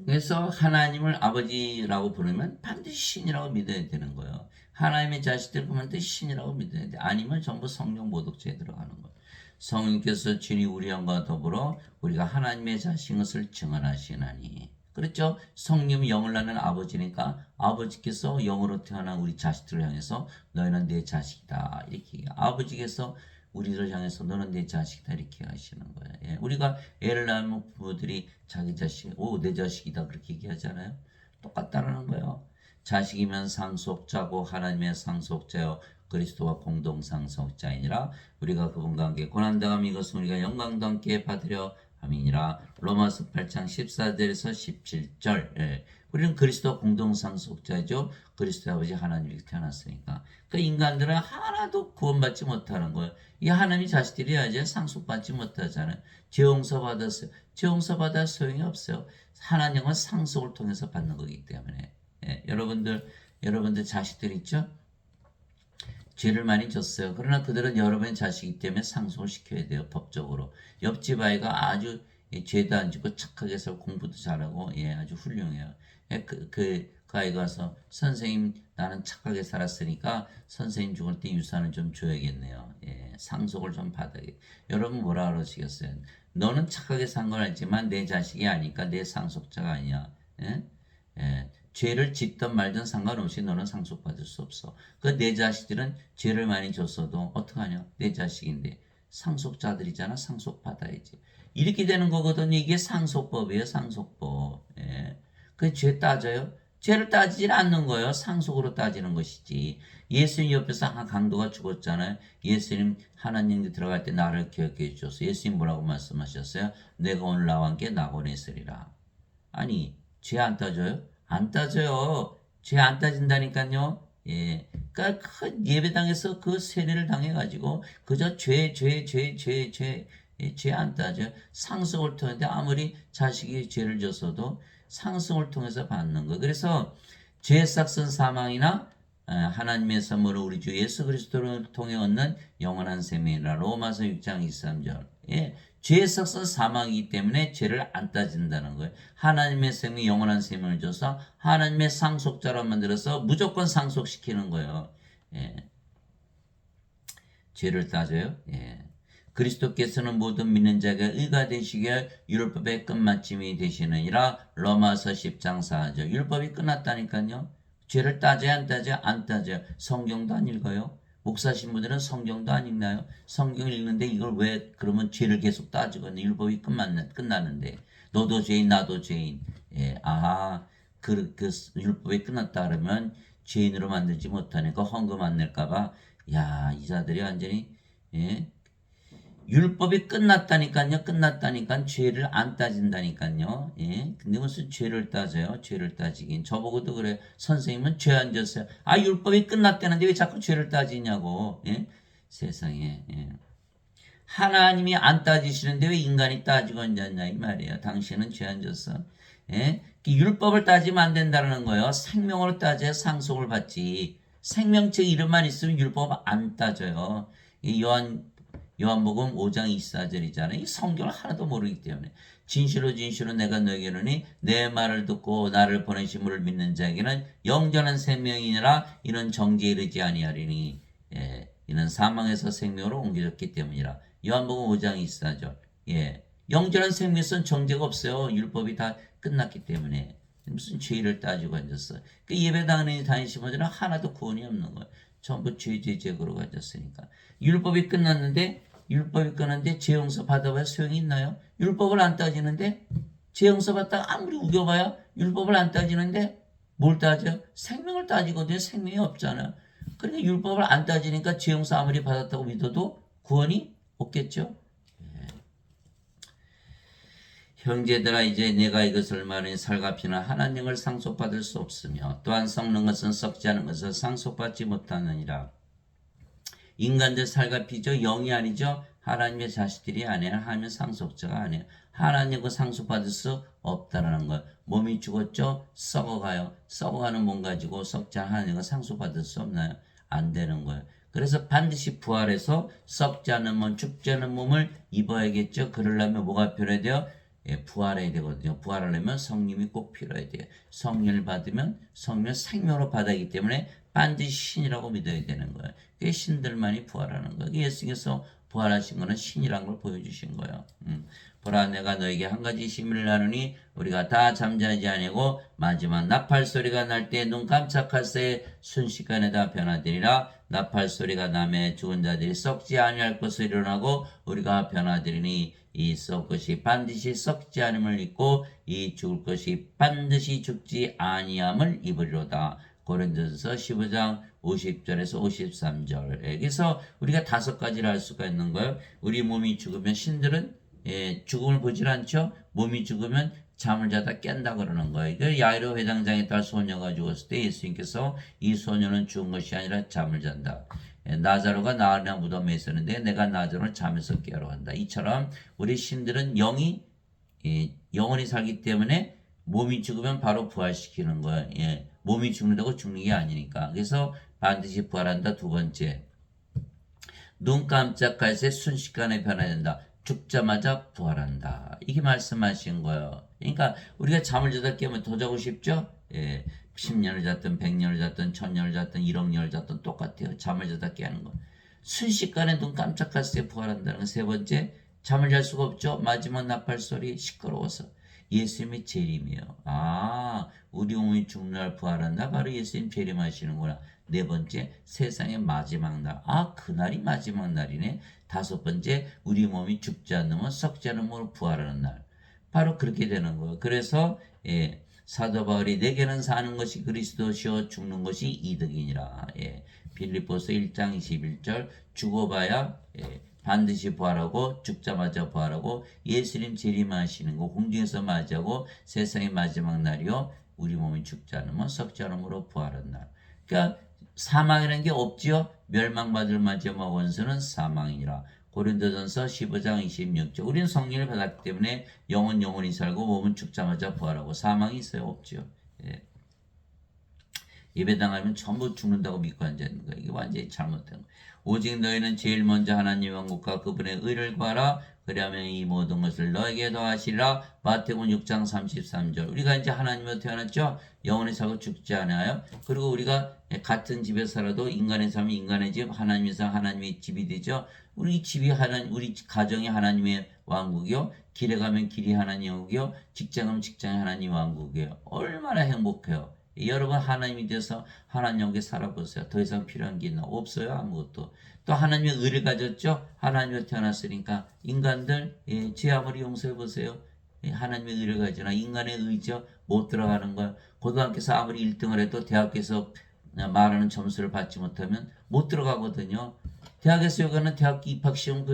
그래서 하나님을 아버지라고 부르면 반드시 신이라고 믿어야 되는 거예요. 하나님의 자식들 보면 반드시 신이라고 믿어야 돼. 아니면 전부 성령 모독죄에 들어가는 거예요. 성령께서 친히 우리 영과 더불어 우리가 하나님의 자식인 것을 증언하시나니. 그렇죠? 성령이 영을 낳는 아버지니까 아버지께서 영으로 태어난 우리 자식들을 향해서 너희는 내 자식이다. 이렇게 아버지께서 우리를 향해서 너는 내 자식이다 이렇게 하시는 거예요. 예. 우리가 애를 낳으면 부모들이 자기 자식, 내 자식이다 그렇게 얘기하잖아요. 똑같다라는 거예요. 자식이면 상속자고 하나님의 상속자요 그리스도와 공동 상속자이니라. 우리가 그분과 함께 고난당함 이것은 우리가 영광도 함께 받으려 함이니라. 로마서 8장 14절에서 17절. 예. 우리는 그리스도 공동 상속자죠. 그리스도 아버지 하나님이 태어났으니까. 그 인간들은 하나도 구원받지 못하는 거예요. 이 하나님이 자식들이야지 상속받지 못하잖아요. 죄 용서 받았어요. 죄 용서 받아 소용이 없어요. 하나님은 상속을 통해서 받는 거기 때문에. 예. 여러분들 자식들 있죠? 죄를 많이 졌어요. 그러나 그들은 여러분의 자식이기 때문에 상속을 시켜야 돼요. 법적으로. 옆집 아이가 아주 죄도 안 짓고 착하게 해서 공부도 잘하고 아주 훌륭해요. 그 아이가 와서 선생님 나는 착하게 살았으니까 선생님 죽을 때 유산을 좀 줘야겠네요. 상속을 좀 받아야겠. 여러분 뭐라 그러시겠어요? 너는 착하게 산 건 알지만 내 자식이 아니까 내 상속자가 아니야. 죄를 짓든 말든 상관없이 너는 상속받을 수 없어. 그 내 자식들은 죄를 많이 줬어도 어떡하냐? 내 자식인데 상속자들이잖아. 상속받아야지. 이렇게 되는 거거든요. 이게 상속법이에요. 상속법. 그 죄 따져요? 죄를 따지질 않는 거예요. 상속으로 따지는 것이지. 예수님 옆에서 강도가 죽었잖아요. 예수님 하나님께 들어갈 때 나를 기억해 주셔서 예수님 뭐라고 말씀하셨어요? 내가 오늘 나와 함께 낙원에 있으리라. 아니 죄 안 따져요? 안 따져요. 죄 안 따진다니까요. 그러니까 큰 예배당에서 그 세례를 당해가지고 그저 죄 안 따져요. 상속을 통해서 아무리 자식이 죄를 졌어도 상속을 통해서 받는 거. 그래서 죄 삭선 사망이나 하나님의 선물을 우리 주 예수 그리스도를 통해 얻는 영원한 생명이라. 로마서 6장 23절. 죄의 삭선 사망이기 때문에 죄를 안 따진다는 거예요. 하나님의 생명, 영원한 생명을 줘서 하나님의 상속자로 만들어서 무조건 상속시키는 거예요. 죄를 따져요. 그리스도께서는 모든 믿는 자가 의가 되시기에 율법의 끝마침이 되시느니라. 로마서 10장 4절. 율법이 끝났다니까요. 죄를 따져야 안 따져요? 안 따져요. 성경도 안 읽어요. 목사 신부들은 성경도 안 읽나요? 성경을 읽는데 이걸 왜 그러면 죄를 계속 따지거든요. 율법이 끝나는데 너도 죄인 나도 죄인. 그 율법이 끝났다 그러면 죄인으로 만들지 못하니까 헌금 안 낼까봐 이 자들이 완전히 율법이 끝났다니까 죄를 안 따진다니까요. 근데 무슨 죄를 따져요? 죄를 따지긴. 저보고도 그래. 선생님은 죄 안 졌어요. 율법이 끝났다는데 왜 자꾸 죄를 따지냐고. 세상에. 하나님이 안 따지시는데 왜 인간이 따지고 앉았냐 이 말이에요. 당신은 죄 안 졌어. 율법을 따지면 안 된다는 거예요. 생명으로 따져야 상속을 받지. 생명체 이름만 있으면 율법 안 따져요. 요한복음 5장 24절이잖아요. 이 성경을 하나도 모르기 때문에 진실로 내가 너에게 이르노니 내 말을 듣고 나를 보내신 분을 믿는 자에게는 영전한 생명이니라. 이는 정죄에 이르지 아니하리니 이는 사망에서 생명으로 옮겨졌기 때문이라. 요한복음 5장 24절. 영전한 생명에서는 정죄가 없어요. 율법이 다 끝났기 때문에. 무슨 죄를 따지고 앉았어. 그 예배당에 다니시는 분들은 하나도 구원이 없는 거예요. 전부 죄그러고 앉았으니까. 율법이 끝났는데 죄 용서 받아봐야 소용이 있나요? 율법을 안 따지는데 죄 용서 받다가 아무리 우겨봐야 율법을 안 따지는데 뭘 따져요? 생명을 따지거든요. 생명이 없잖아요. 그러니까 율법을 안 따지니까 죄 용서 아무리 받았다고 믿어도 구원이 없겠죠. 형제들아 이제 내가 이것을 말하니 살갑히나 하나님을 상속받을 수 없으며 또한 썩는 것은 썩지 않은 것을 상속받지 못하느니라. 인간들 살갑히죠. 영이 아니죠. 하나님의 자식들이 아니라 하나님의 상속자가 아니에요. 하나님 그 상속받을 수 없다라는 거예요. 몸이 죽었죠? 썩어가요. 썩어가는 몸 가지고 썩지 않은 하나님과 상속받을 수 없나요? 안 되는 거예요. 그래서 반드시 부활해서 썩지 않은 몸, 죽지 않은 몸을 입어야겠죠. 그러려면 뭐가 필요해야 돼요? 예, 부활해야 되거든요. 부활하려면 성령이 꼭 필요해야 돼요. 성령을 받으면 성령 생명으로 받아야 하기 때문에 반드시 신이라고 믿어야 되는 거예요. 그게 신들만이 부활하는 거예요. 예수님께서 부활하신 거는 신이란 걸 보여주신 거예요. 보라 내가 너에게 한 가지 시민을 나누니 우리가 다 잠자지 아니고 마지막 나팔 소리가 날 때 눈 깜짝할 새에 순식간에 다 변화되리라. 나팔 소리가 나매 죽은 자들이 썩지 아니할 것을 일어나고 우리가 변화되리니 이 썩을 것이 반드시 썩지 않음을 입고 이 죽을 것이 반드시 죽지 아니함을 입으리로다. 고린도전서 15장 50절에서 53절. 여기서 우리가 5가지를 알 수가 있는 거예요. 우리 몸이 죽으면 신들은 죽음을 보질 않죠. 몸이 죽으면 잠을 자다 깬다 그러는 거예요. 그 야이로 회당장에 딸 소녀가 죽었을 때 예수님께서 이 소녀는 죽은 것이 아니라 잠을 잔다. 나자로가 나아나 무덤에 있었는데 내가 나자로를 잠에서 깨우러 간다. 이처럼 우리 신들은 영원히 살기 때문에 몸이 죽으면 바로 부활시키는 거예요. 몸이 죽는다고 죽는 게 아니니까. 그래서 반드시 부활한다. 두 번째, 눈 깜짝할 새 순식간에 변화된다. 죽자마자 부활한다. 이게 말씀하신 거예요. 그러니까 우리가 잠을 자다 깨면 더 자고 싶죠? 10년을 잤든 100년을 잤든 1000년을 잤든 1억 년을 잤든 똑같아요. 잠을 자다 깨는 거. 순식간에 눈 깜짝할 새 부활한다는 건. 세 번째, 잠을 잘 수가 없죠? 마지막 나팔 소리 시끄러워서. 예수님이 재림이에요. 우리 몸이 죽는 날 부활한다. 바로 예수님 재림하시는구나. 네 번째, 세상의 마지막 날. 그날이 마지막 날이네. 다섯 번째, 우리 몸이 죽지 않으면 썩지 않은 몸으로 부활하는 날. 바로 그렇게 되는 거예요. 그래서 사도 바울이 내게는 사는 것이 그리스도시요 죽는 것이 이득이니라. 빌립보서 1장 21절 죽어봐야 반드시 부활하고 죽자마자 부활하고 예수님 재림하시는 거 공중에서 맞이하고 세상의 마지막 날이요 우리 몸이 죽지 않으면 썩지 않음으로 부활한 날. 그러니까 사망이라는 게 없지요. 멸망받을 마지막 원수는 사망이라. 고린도전서 15장 26절. 우리는 성령을 받았기 때문에 영원히 살고 몸은 죽자마자 부활하고 사망이 있어요? 없지요. 예배당하면 전부 죽는다고 믿고 앉아있는 거예요. 이게 완전히 잘못된 거예요. 오직 너희는 제일 먼저 하나님의 왕국과 그분의 의를 구하라. 그리하면 이 모든 것을 너에게 더하시리라. 마태복음 6장 33절. 우리가 이제 하나님으로 태어났죠. 영원히 살고 죽지 않아요. 그리고 우리가 같은 집에 살아도 인간의 삶이 인간의 집, 하나님의 삶 하나님의 집이 되죠. 우리 집이 우리 가정이 하나님의 왕국이요. 길에 가면 길이 하나님의 왕국이요. 직장 가면 직장이 하나님의 왕국이에요. 얼마나 행복해요. 여러분 하나님이 돼서 하나님 영에 살아보세요. 더 이상 필요한 게 있나? 없어요. 아무것도. 또 하나님의 의를 가졌죠. 하나님으로 태어났으니까 인간들 죄 아무리 용서해보세요. 하나님의 의를 가지나 인간의 의죠. 못 들어가는 거야. 고등학교에서 아무리 1등을 해도 대학에서 말하는 점수를 받지 못하면 못 들어가거든요. 대학에서 요가는 대학교 입학시험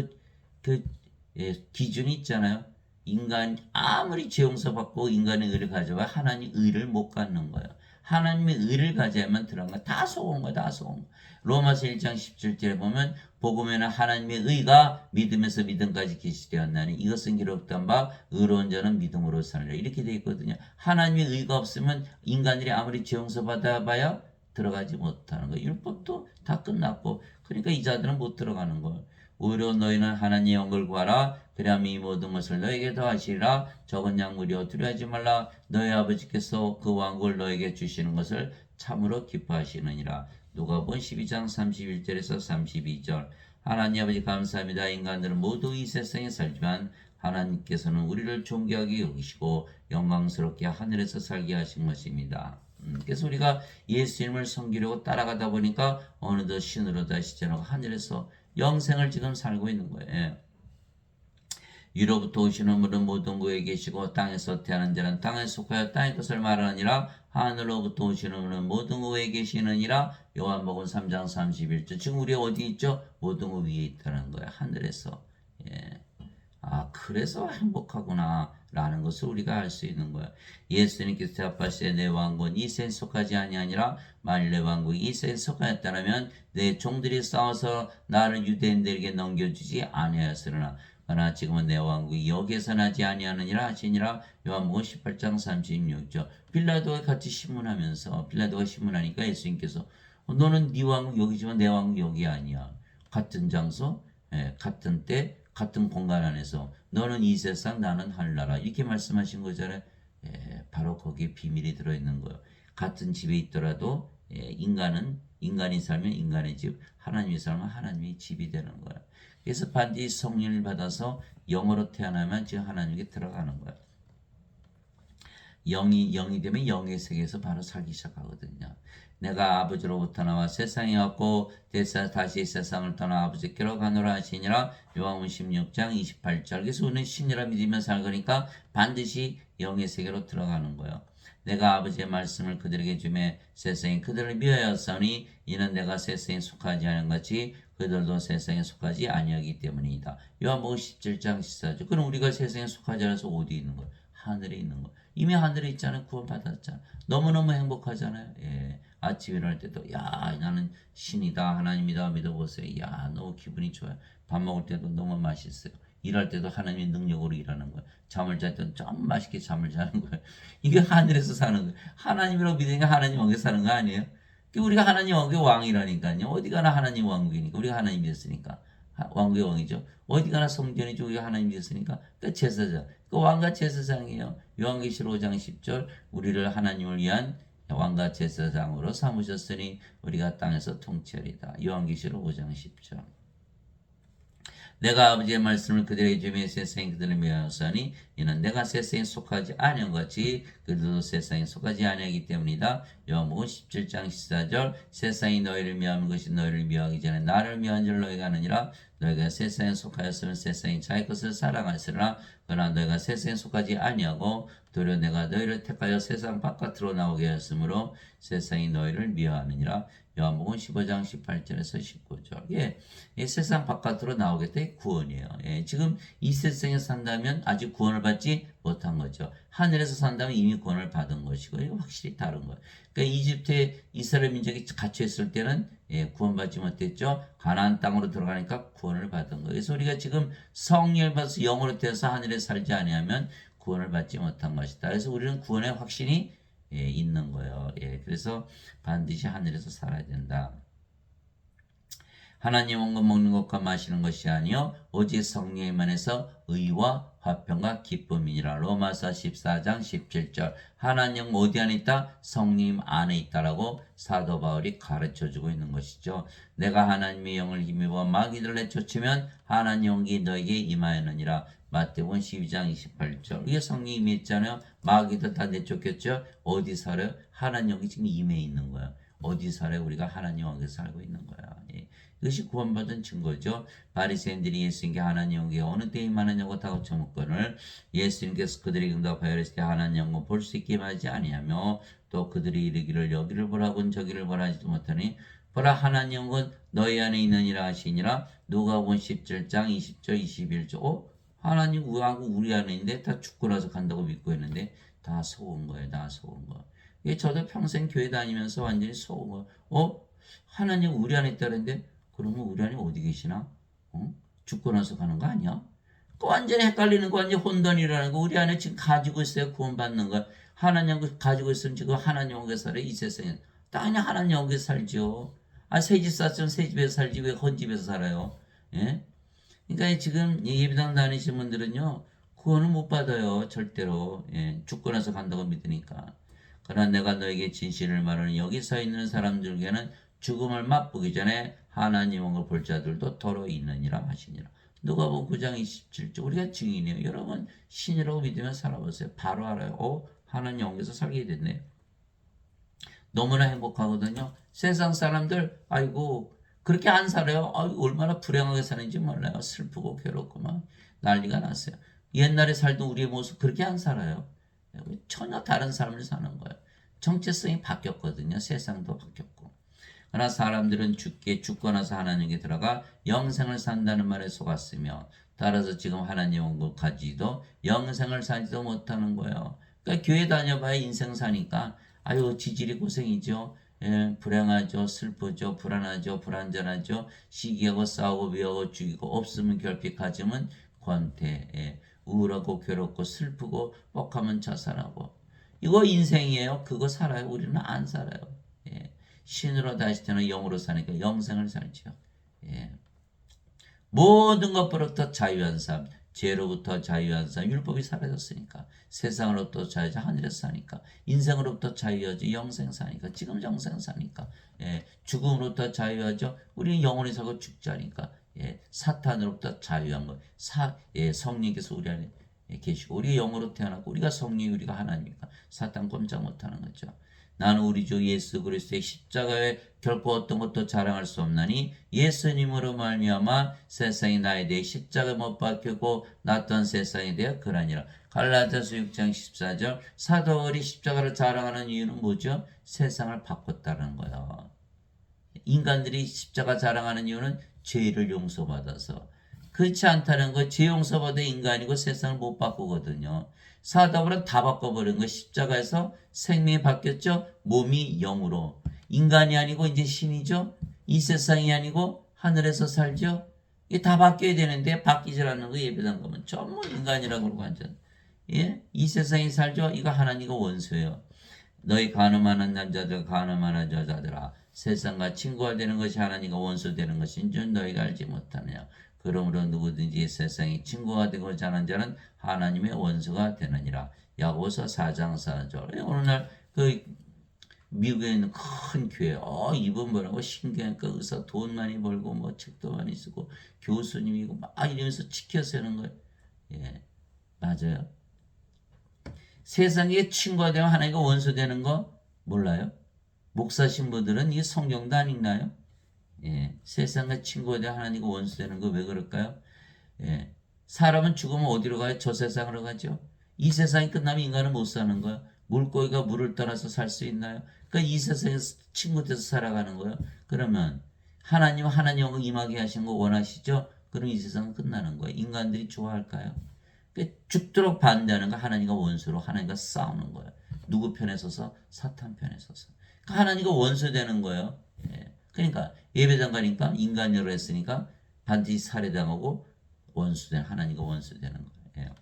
기준이 있잖아요. 인간 아무리 죄 용서받고 인간의 의를 가져와 하나님의 의를 못 갖는 거예요. 하나님의 의를 가져야만 들어간 거야. 다 속은 거야. 다 속은 거야. 로마서 1장 17절에 보면 복음에는 하나님의 의가 믿음에서 믿음까지 계시되었나니 이것은 기록된 바 의로운 자는 믿음으로 살리라. 이렇게 되어 있거든요. 하나님의 의가 없으면 인간들이 아무리 죄 용서 받아봐야 들어가지 못하는 거예요. 율법도 다 끝났고 그러니까 이 자들은 못 들어가는 거예요. 오히려 너희는 하나님의 영을 구하라. 그리하면 이 모든 것을 너에게 더하시리라. 적은 양물이여 두려워하지 말라. 너희 아버지께서 그 왕국을 너에게 주시는 것을 참으로 기뻐하시느니라. 누가복음 12장 31절에서 32절. 하나님 아버지 감사합니다. 인간들은 모두 이 세상에 살지만 하나님께서는 우리를 존귀하게 여기시고 영광스럽게 하늘에서 살게 하신 것입니다. 그래서 우리가 예수님을 섬기려고 따라가다 보니까 어느덧 신으로 다시 지나고 하늘에서 영생을 지금 살고 있는 거예요. 위로부터 오시는 분은 모든 곳에 계시고 땅에서 태어난 자는 땅에 속하여 땅의 것을 말하느니라. 하늘로부터 오시는 분은 모든 곳에 계시느니라. 요한복음 3장 31절. 지금 우리 어디 있죠? 모든 곳 위에 있다는 거예요. 하늘에서. 그래서 행복하구나. 라는 것을 우리가 알 수 있는 거야. 예수님께서 대답하시되 내 왕국은 이 세에 속하지 아니하니라. 만일 내 왕국이 이 세에 속하였다면 내 종들이 싸워서 나를 유대인들에게 넘겨주지 아니하였으나 그러나 지금은 내 왕국이 여기에서 나지 아니하느니라 하시니라. 요한복음 18장 36절. 빌라도가 같이 신문하면서 빌라도가 신문하니까 예수님께서 너는 네 왕국 여기지만 내 왕국 여기 아니야. 같은 장소, 같은 때, 같은 공간 안에서 너는 이 세상 나는 하늘나라 이렇게 말씀하신 거잖아요. 바로 거기에 비밀이 들어있는 거예요. 같은 집에 있더라도 인간이 살면 인간의 집, 하나님이 살면 하나님의 집이 되는 거예요. 그래서 반드시 성령을 받아서 영으로 태어나면 지금 하나님께 들어가는 거예요. 영이 되면 영의 세계에서 바로 살기 시작하거든요. 내가 아버지로부터 나와 세상에 왔고 다시 세상을 떠나 아버지께로 가노라 하시니라. 요한복음 16장 28절. 그래서 우리는 신이라 믿으며 살거니까 반드시 영의 세계로 들어가는 거예요. 내가 아버지의 말씀을 그들에게 주매 세상이 그들을 미워하였으니 이는 내가 세상에 속하지 않은 같이 그들도 세상에 속하지 아니하기 때문이다. 요한복음 17장 14절. 그럼 우리가 세상에 속하지 않아서 어디 있는 거예요? 하늘에 있는 거. 이미 하늘에 있잖아요. 구원받았잖아요. 너무너무 행복하잖아요. 아침 일어날 때도 야 나는 신이다 하나님이다 믿어보세요. 야 너무 기분이 좋아요. 밥 먹을 때도 너무 맛있어요. 일할 때도 하나님의 능력으로 일하는 거예요. 잠을 잘 때도 좀 맛있게 잠을 자는 거예요. 이게 하늘에서 사는 거예요. 하나님이라고 믿으니까 하나님 왕국에 사는 거 아니에요? 우리가 하나님 왕국의 왕이라니까요. 어디 가나 하나님 왕국이니까 우리가 하나님 됐으니까 왕국의 왕이죠. 어디 가나 성전이죠. 우리가 하나님 됐으니까 제사장. 왕과 제사장이에요. 요한계시록 5장 10절 우리를 하나님을 위한 왕과 제사장으로 삼으셨으니 우리가 땅에서 통치하리다. 요한계시록 5장 10절. 내가 아버지의 말씀을 그들에게 주며 세상이 그들을 미워하였으니 이는 내가 세상에 속하지 아니한 같이 그들도 세상에 속하지 아니하기 때문이다. 요한복음 17장 14절. 세상이 너희를 미워하는 것이 너희를 미워하기 전에 나를 미워한 줄 너희가 아느니라. 너희가 세상에 속하였으면 세상이 자기 것을 사랑하시리라. 그러나 너희가 세상에 속하지 아니하고 도리어 내가 너희를 택하여 세상 바깥으로 나오게 하였으므로 세상이 너희를 미워하느니라. 요한복음 15장 18절에서 19절. 이 세상 바깥으로 나오겠다. 구원이에요. 지금 이 세상에 산다면 아직 구원을 받지 못한 거죠. 하늘에서 산다면 이미 구원을 받은 것이고 이거 확실히 다른 거예요. 그러니까 이집트에 이스라엘 민족이 갇혀 있을 때는 구원받지 못했죠. 가나안 땅으로 들어가니까 구원을 받은 거예요. 그래서 우리가 지금 성령을 받아서 영으로 되어서 하늘에 살지 아니하면 구원을 받지 못한 것이다. 그래서 우리는 구원의 확신이 있는 거예요. 그래서 반드시 하늘에서 살아야 된다. 하나님 온 것 먹는 것과 마시는 것이 아니요 오직 성령에만해서 의와 화평과 기쁨이니라. 로마서 14장 17절. 하나님 어디 안에 있다? 성령 안에 있다라고 사도 바울이 가르쳐주고 있는 것이죠. 내가 하나님의 영을 힘입어 마귀들을 내쫓으면 하나님 영이 너에게 임하였느니라. 마태복음 12장 28절. 이게 성령이 임했잖아요. 마귀도 다 내쫓겼죠. 어디 살아요? 하나님 영이 지금 임해 있는 거야. 어디 살아요? 우리가 하나님 영에 살고 있는 거야. 이것이 구원받은 증거죠. 바리새인들이 예수님께 하나님 영이 어느 때 임하느냐고 다고쳐 묻거늘 예수님께서 그들에게 응답하여 이르시되 하나님 영을 볼 수 있게 하지 아니하며 또 그들이 이르기를 여기를 보라곤 저기를 보라 하지도 못하니 보라 하나님 영은 너희 안에 있느니라 하시니라. 누가복음 17장 20절 21절. 하나님 우리 안에 있는데 다 죽고 나서 간다고 믿고 있는데 다 속은 거예요. 다 속은 거. 저도 평생 교회 다니면서 완전히 속은 거. 하나님 우리 안에 있다는데 그러면 우리 안에 어디 계시나? 죽고 나서 가는 거 아니야? 완전히 헷갈리는 거, 완전히 혼돈이라는 거. 우리 안에 지금 가지고 있어야 구원받는 거. 하나님 가지고 있으면 지금 하나님 영에 살아요. 이 세상에. 당연히 하나님 영에 살죠. 새집 샀으면 새 집에서 살지 왜 헌집에서 살아요? 그러니까 지금 예배당 다니시는 분들은요. 구원을 못 받아요. 절대로. 죽고 나서 간다고 믿으니까. 그러나 내가 너에게 진실을 말하는 여기 서 있는 사람들에게는 죽음을 맛보기 전에 하나님 영을 볼 자들도 더러 있느니라 하시니라. 누가복음 9장 27절. 우리가 증인이에요. 여러분 신이라고 믿으면 살아보세요. 바로 알아요. 하나님 영에서 살게 됐네. 너무나 행복하거든요. 세상 사람들 아이고 그렇게 안 살아요. 아이고 얼마나 불행하게 사는지 몰라요. 슬프고 괴롭고 막 난리가 났어요. 옛날에 살던 우리의 모습 그렇게 안 살아요. 전혀 다른 삶을 사는 거예요. 정체성이 바뀌었거든요. 세상도 바뀌었고. 그러나 사람들은 죽고 나서 하나님께 들어가 영생을 산다는 말에 속았으며 따라서 지금 하나님 것까지도 영생을 살지도 못하는 거예요. 그러니까 교회 다녀봐야 인생 사니까 아유 지질이 고생이죠. 예, 불행하죠, 슬프죠, 불안하죠, 불안전하죠, 시기하고 싸우고 미워하고 죽이고 없으면 결핍 가지면 권태, 예, 우울하고 괴롭고 슬프고 뻑하면 자살하고 이거 인생이에요. 그거 살아요. 우리는 안 살아요. 예, 신으로 다시 태어나 영으로 사니까 영생을 살죠. 예. 모든 것부터 자유한 삶, 죄로부터 자유한 삶, 율법이 사라졌으니까 세상으로부터 자유하지 하늘에서 사니까 인생으로부터 자유하지 영생 사니까 지금 영생 사니까 예, 죽음으로부터 자유하죠. 우리는 영원히 살고 죽자니까 예, 사탄으로부터 자유한 거. 예, 성령께서 우리 안에 계시고 우리 영으로 태어났고 우리가 성령 우리가 하나님이니까 사탄 꼼짝 못하는 거죠. 나는 우리 주 예수 그리스도의 십자가에 결코 어떤 것도 자랑할 수 없나니 예수님으로 말미암아 세상이 나에 대해 십자가에 못 박히고 낫던 세상에 대해 그러니라. 갈라디아서 6장 14절 사도 바울이 십자가를 자랑하는 이유는 뭐죠? 세상을 바꿨다는 거예요. 인간들이 십자가 자랑하는 이유는 죄를 용서받아서 그렇지 않다는 거. 죄 용서받아 인간이고 세상을 못 바꾸거든요. 사도바울은 다 바꿔버린 거. 십자가에서 생명이 바뀌었죠. 몸이 영으로. 인간이 아니고 이제 신이죠. 이 세상이 아니고 하늘에서 살죠. 이게 다 바뀌어야 되는데 바뀌질 않는 거. 예배당 가면 전부 인간이라고 그러고 완전. 예? 이 세상에 살죠. 이거 하나님과 원수예요. 너희 간음하는 남자들 간음하는 여자들아 세상과 친구가 되는 것이 하나님과 원수 되는 것인 줄 너희가 알지 못하느냐. 그러므로 누구든지 세상에 친구가 되고자 하는 자는 하나님의 원수가 되느니라. 야고보서 4장 4절. 오늘날 그 미국에 있는 큰 교회, 이분 뭐라고 신기하니까 의사 돈 많이 벌고 뭐 책도 많이 쓰고 교수님이고 막 이러면서 치켜 세는 거예요. 예, 맞아요. 세상에 친구가 되면 하나님과 원수 되는 거 몰라요? 목사 신부들은 이 성경도 안 읽나요? 예, 세상과 친구가 되면 하나님과 원수 되는 거 왜 그럴까요? 예, 사람은 죽으면 어디로 가요? 저 세상으로 가죠. 이 세상이 끝나면 인간은 못 사는 거예요. 물고기가 물을 떠나서 살 수 있나요? 그러니까 이 세상에서 친구 돼서 살아가는 거예요. 그러면 하나님하고 임하게 하신 거 원하시죠? 그럼 이 세상은 끝나는 거예요. 인간들이 좋아할까요? 죽도록 반대하는 거. 하나님과 원수로 하나님과 싸우는 거예요. 누구 편에 서서? 사탄 편에 서서. 그러니까 하나님과 원수 되는 거예요. 예. 그러니까 예배당 가니까 인간으로 했으니까 반드시 살해당하고 원수된 하나님과 원수되는 거예요.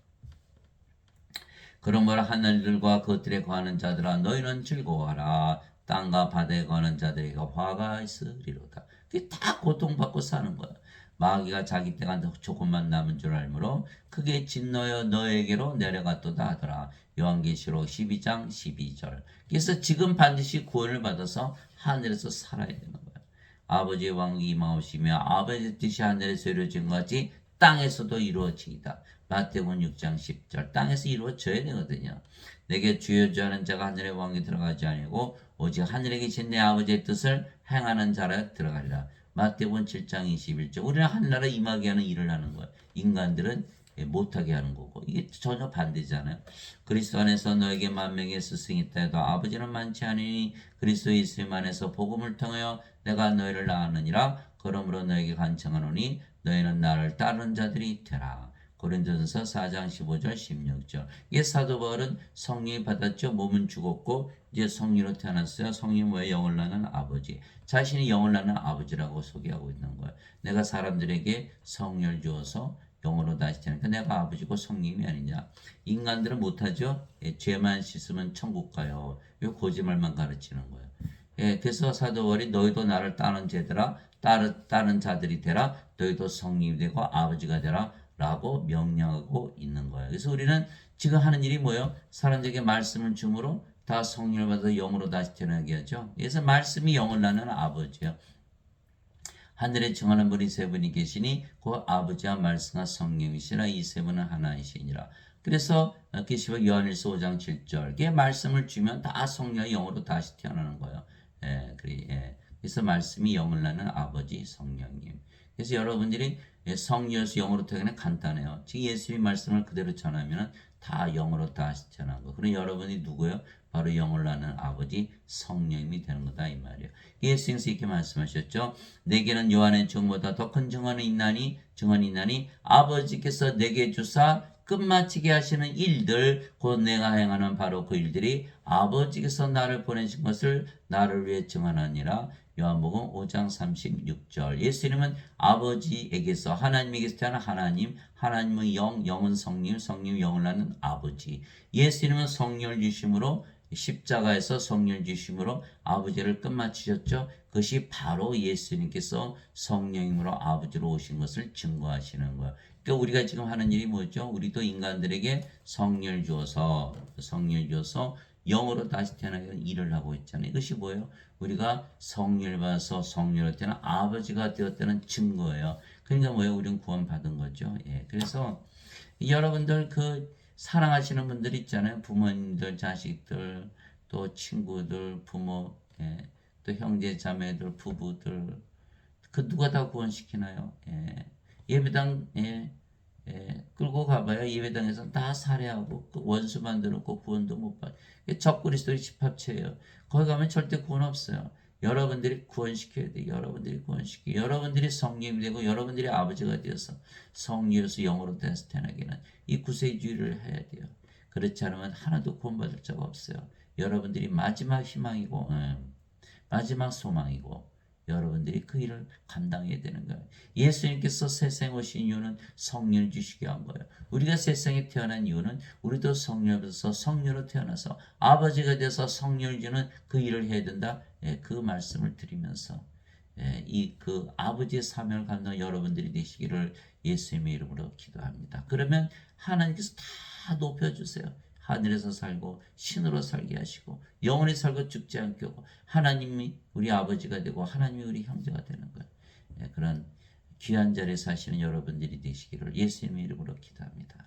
그러므로 하늘들과 그것들에 거하는 자들아 너희는 즐거워하라. 땅과 바다에 거하는 자들에게 화가 있으리로다. 그게 다 고통받고 사는 거야. 마귀가 자기 때가 조금만 남은 줄 알므로 크게 진노여 너에게로 내려갔도다 하더라. 요한계시록 12장 12절. 그래서 지금 반드시 구원을 받아서 하늘에서 살아야 되는 거야. 아버지의 왕이 임하오시며 아버지의 뜻이 하늘에서 이루어진 것 같이 땅에서도 이루어지이다. 마태복음 6장 10절. 땅에서 이루어져야 되거든요. 내게 주여 주하는 자가 하늘의 왕이 들어가지 아니고 오직 하늘에 계신 내 아버지의 뜻을 행하는 자라 들어가리라. 마태복음 7장 21절. 우리는 하늘나라 임하게 하는 일을 하는 거예요. 인간들은 못하게 하는 거고. 이게 전혀 반대잖아요. 그리스도 안에서 너에게 만명의 스승이 있다 해도 아버지는 많지 않으니 그리스도 예수님 안에서 복음을 통하여 내가 너희를 낳았느니라. 그러므로 너에게 간청하노니 너희는 나를 따르는 자들이 되라. 고린도전서 4장 15절 16절. 이게 사도 바울은 성령이 받았죠. 몸은 죽었고 이제 성령으로 태어났어요. 성령이 뭐예요? 영을 낳는 아버지. 자신이 영을 낳는 아버지라고 소개하고 있는 거예요. 내가 사람들에게 성령을 주어서 영으로 다시 태어나니까 내가 아버지고 성령이 아니냐. 인간들은 못하죠. 죄만 씻으면 천국 가요. 이 거짓말만 가르치는 거예요. 그래서 사도 바울이 너희도 나를 따르는 자들아 따르는 자들이 되라. 너희도 성령이 되고 아버지가 되라. 라고 명령하고 있는 거예요. 그래서 우리는 지금 하는 일이 뭐예요? 사람들에게 말씀을 주므로 다 성령을 받아 영으로 다시 태어나게 하죠. 그래서 말씀이 영을 낳는 아버지요. 하늘에 정하는 분이 세 분이 계시니 그 아버지와 말씀과 성령이시라. 이 세 분은 하나이시니라. 그래서 계시록 요한일서 5장 7절 이게 말씀을 주면 다 성령의 영으로 다시 태어나는 거예요. 그래서 말씀이 영을 낳는 아버지 성령님. 그래서 여러분들이 성령에서 영으로 태어나는 간단해요. 지금 예수님 말씀을 그대로 전하면 다 영으로 다시 태어난 거. 그럼 여러분이 누구예요? 바로 영을 낳는 아버지 성령님이 되는 거다 이 말이에요. 예수님께서 이렇게 말씀하셨죠. 내게는 요한의 증보다 더 큰 증언이 있나니 아버지께서 내게 주사 끝마치게 하시는 일들 곧 내가 행하는 바로 그 일들이 아버지께서 나를 보내신 것을 나를 위해 증언하니라. 요한복음 5장 36절. 예수님은 아버지에게서 하나님에게서 태어난 하나님은 영, 영은 성령, 성령 영을 낳는 아버지. 예수님은 성령을 주심으로 십자가에서 성령을 주심으로 아버지를 끝마치셨죠. 그것이 바로 예수님께서 성령님으로 아버지로 오신 것을 증거하시는 거예요. 그러니까 우리가 지금 하는 일이 뭐죠? 우리도 인간들에게 성령을 주어서 영으로 다시 태어나게 하는 일을 하고 있잖아요. 이것이 뭐예요? 우리가 성령을 받아서 성령으로 태어난 아버지가 되었다는 증거예요. 그러니까 뭐예요? 우리는 구원받은 거죠. 예. 그래서 여러분들 그 사랑하시는 분들 있잖아요. 부모님들, 자식들, 또 친구들, 부모, 예. 또 형제, 자매들, 부부들. 그 누가 다 구원시키나요? 예. 예배당 끌고 가봐요. 예배당에서 다 살해하고 그 원수 만들었고 구원도 못 받. 적그리스도의 집합체예요. 거기 가면 절대 구원 없어요. 여러분들이 구원시켜야 돼. 여러분들이 구원시켜. 여러분들이 성령이 되고 여러분들이 아버지가 되어서 성령에서 영으로 태어나기는 이 구세주의를 해야 돼요. 그렇지 않으면 하나도 구원받을 자가 없어요. 여러분들이 마지막 희망이고 마지막 소망이고 여러분들이 그 일을 감당해야 되는 거예요. 예수님께서 세상에 오신 이유는 성령을 주시게 한 거예요. 우리가 세상에 태어난 이유는 우리도 성령에서 성령으로 태어나서 아버지가 돼서 성령을 주는 그 일을 해야 된다. 그 말씀을 드리면서 이 그 아버지의 사명을 감당한 여러분들이 되시기를 예수님의 이름으로 기도합니다. 그러면 하나님께서 다 높여주세요. 하늘에서 살고 신으로 살게 하시고 영원히 살고 죽지 않게 하고 하나님이 우리 아버지가 되고 하나님이 우리 형제가 되는 거예요. 그런 귀한 자리에 사시는 여러분들이 되시기를 예수님의 이름으로 기도합니다.